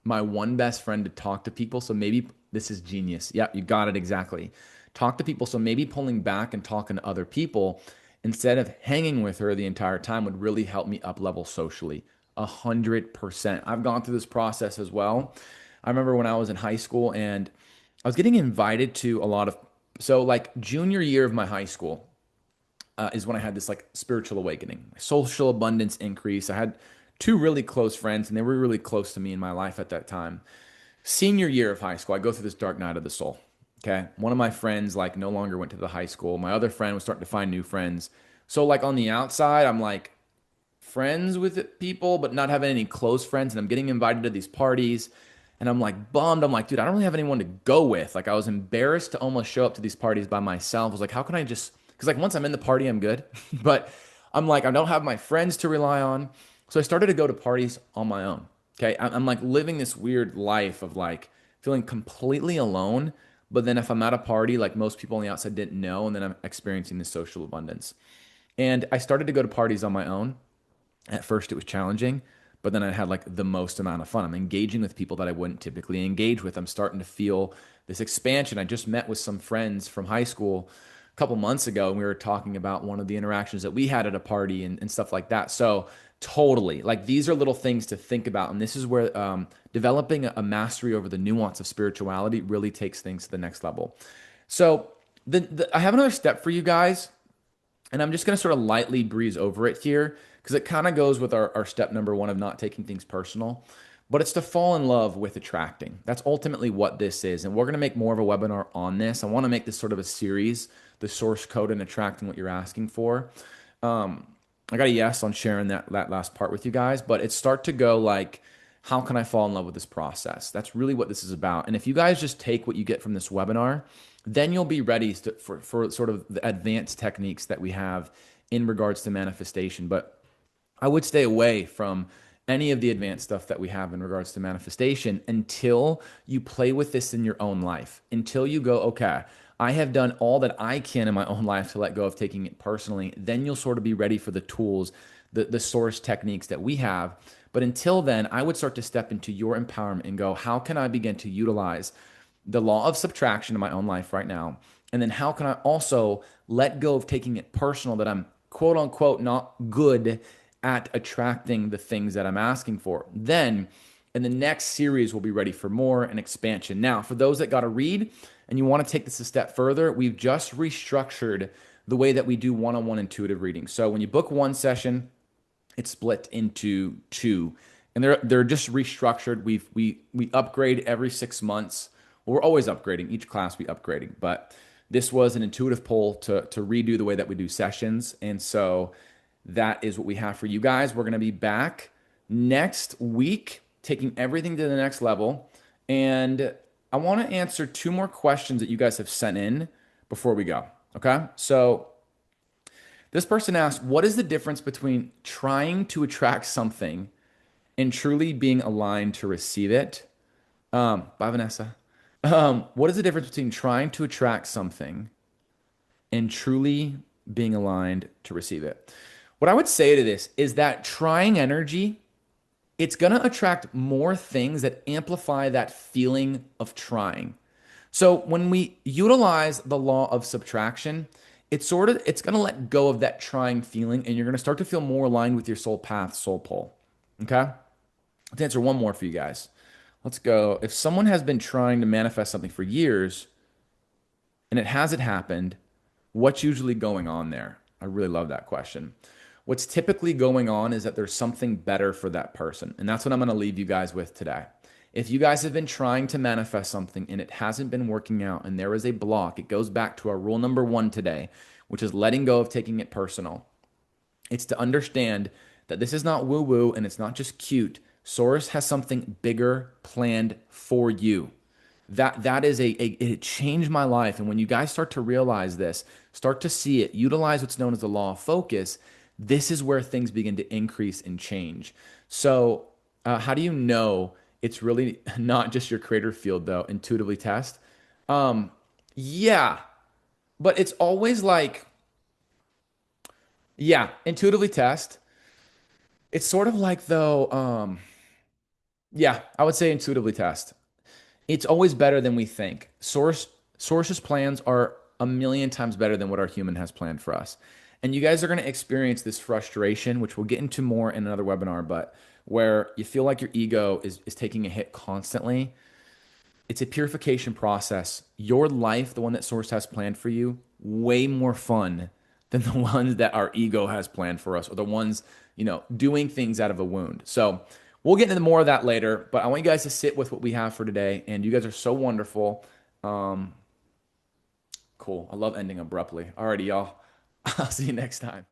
Speaker 1: my one best friend to talk to people. So maybe this is genius. Yeah, you got it exactly. Talk to people. So maybe pulling back and talking to other people instead of hanging with her the entire time would really help me up level socially. 100%. I've gone through this process as well. I remember when I was in high school and I was getting invited to a lot of, so like junior year of my high school, is when I had this like spiritual awakening, social abundance increase. I had two really close friends, and they were really close to me in my life at that time. Senior year of high school, I go through this dark night of the soul. Okay, one of my friends like no longer went to the high school. My other friend was starting to find new friends. So like on the outside, I'm like friends with people, but not having any close friends. And I'm getting invited to these parties. And I'm like bummed. I'm like, dude, I don't really have anyone to go with. Like, I was embarrassed to almost show up to these parties by myself. I was like, how can I just, because like once I'm in the party, I'm good. But I'm like, I don't have my friends to rely on. So I started to go to parties on my own. Okay. I'm like living this weird life of like feeling completely alone. But then if I'm at a party, like most people on the outside didn't know, and then I'm experiencing this social abundance. And I started to go to parties on my own. At first, it was challenging, but then I had like the most amount of fun. I'm engaging with people that I wouldn't typically engage with. I'm starting to feel this expansion. I just met with some friends from high school a couple months ago, and we were talking about one of the interactions that we had at a party and stuff like that. So, totally, like these are little things to think about. And this is where developing a mastery over the nuance of spirituality really takes things to the next level. So, I have another step for you guys, and I'm just going to sort of lightly breeze over it here because it kind of goes with our step number one of not taking things personal. But it's to fall in love with attracting. That's ultimately what this is. And we're going to make more of a webinar on this. I want to make this sort of a series, the source code and attracting what you're asking for. I got a yes on sharing that last part with you guys, but it start to go like, how can I fall in love with this process? That's really what this is about. And if you guys just take what you get from this webinar, then you'll be ready for sort of the advanced techniques that we have in regards to manifestation. But I would stay away from any of the advanced stuff that we have in regards to manifestation until you play with this in your own life, until you go, okay, I have done all that I can in my own life to let go of taking it personally. Then you'll sort of be ready for the tools, the source techniques that we have. But until then, I would start to step into your empowerment and go, how can I begin to utilize the law of subtraction in my own life right now? And then how can I also let go of taking it personal that I'm quote unquote not good at attracting the things that I'm asking for? Then in the next series, we'll be ready for more and expansion. Now, for those that got to read and you want to take this a step further, we've just restructured the way that we do one on one intuitive reading. So when you book one session, it's split into two, and they're just restructured. We upgrade every 6 months. Well, we're always upgrading. Each class we upgrading, but this was an intuitive pull to redo the way that we do sessions, and so that is what we have for you guys. We're going to be back next week, taking everything to the next level, and I want to answer two more questions that you guys have sent in before we go. Okay, so this person asked, what is the difference between trying to attract something and truly being aligned to receive it? Bye, Vanessa. What is the difference between trying to attract something and truly being aligned to receive it? What I would say to this is that trying energy, it's going to attract more things that amplify that feeling of trying. So when we utilize the law of subtraction, it's going to let go of that trying feeling and you're going to start to feel more aligned with your soul path, soul pull. Okay? Let's answer one more for you guys. Let's go. If someone has been trying to manifest something for years and it hasn't happened, what's usually going on there? I really love that question. What's typically going on is that there's something better for that person. And that's what I'm going to leave you guys with today. If you guys have been trying to manifest something and it hasn't been working out and there is a block, it goes back to our rule number one today, which is letting go of taking it personal. It's to understand that this is not woo woo and it's not just cute. Source has something bigger planned for you. That is it changed my life. And when you guys start to realize this, start to see it, utilize what's known as the law of focus, this is where things begin to increase and change. So, how do you know it's really not just your creator field though? Intuitively test. Yeah, but it's always like, yeah, intuitively test. It's sort of like though, yeah, I would say intuitively test. It's always better than we think. Source's plans are a million times better than what our human has planned for us. And you guys are going to experience this frustration, which we'll get into more in another webinar, but where you feel like your ego is taking a hit constantly. It's a purification process. Your life, the one that Source has planned for you, way more fun than the ones that our ego has planned for us, or the ones, doing things out of a wound. So we'll get into more of that later, but I want you guys to sit with what we have for today. And you guys are so wonderful. Cool. I love ending abruptly. Alrighty, y'all. I'll see you next time.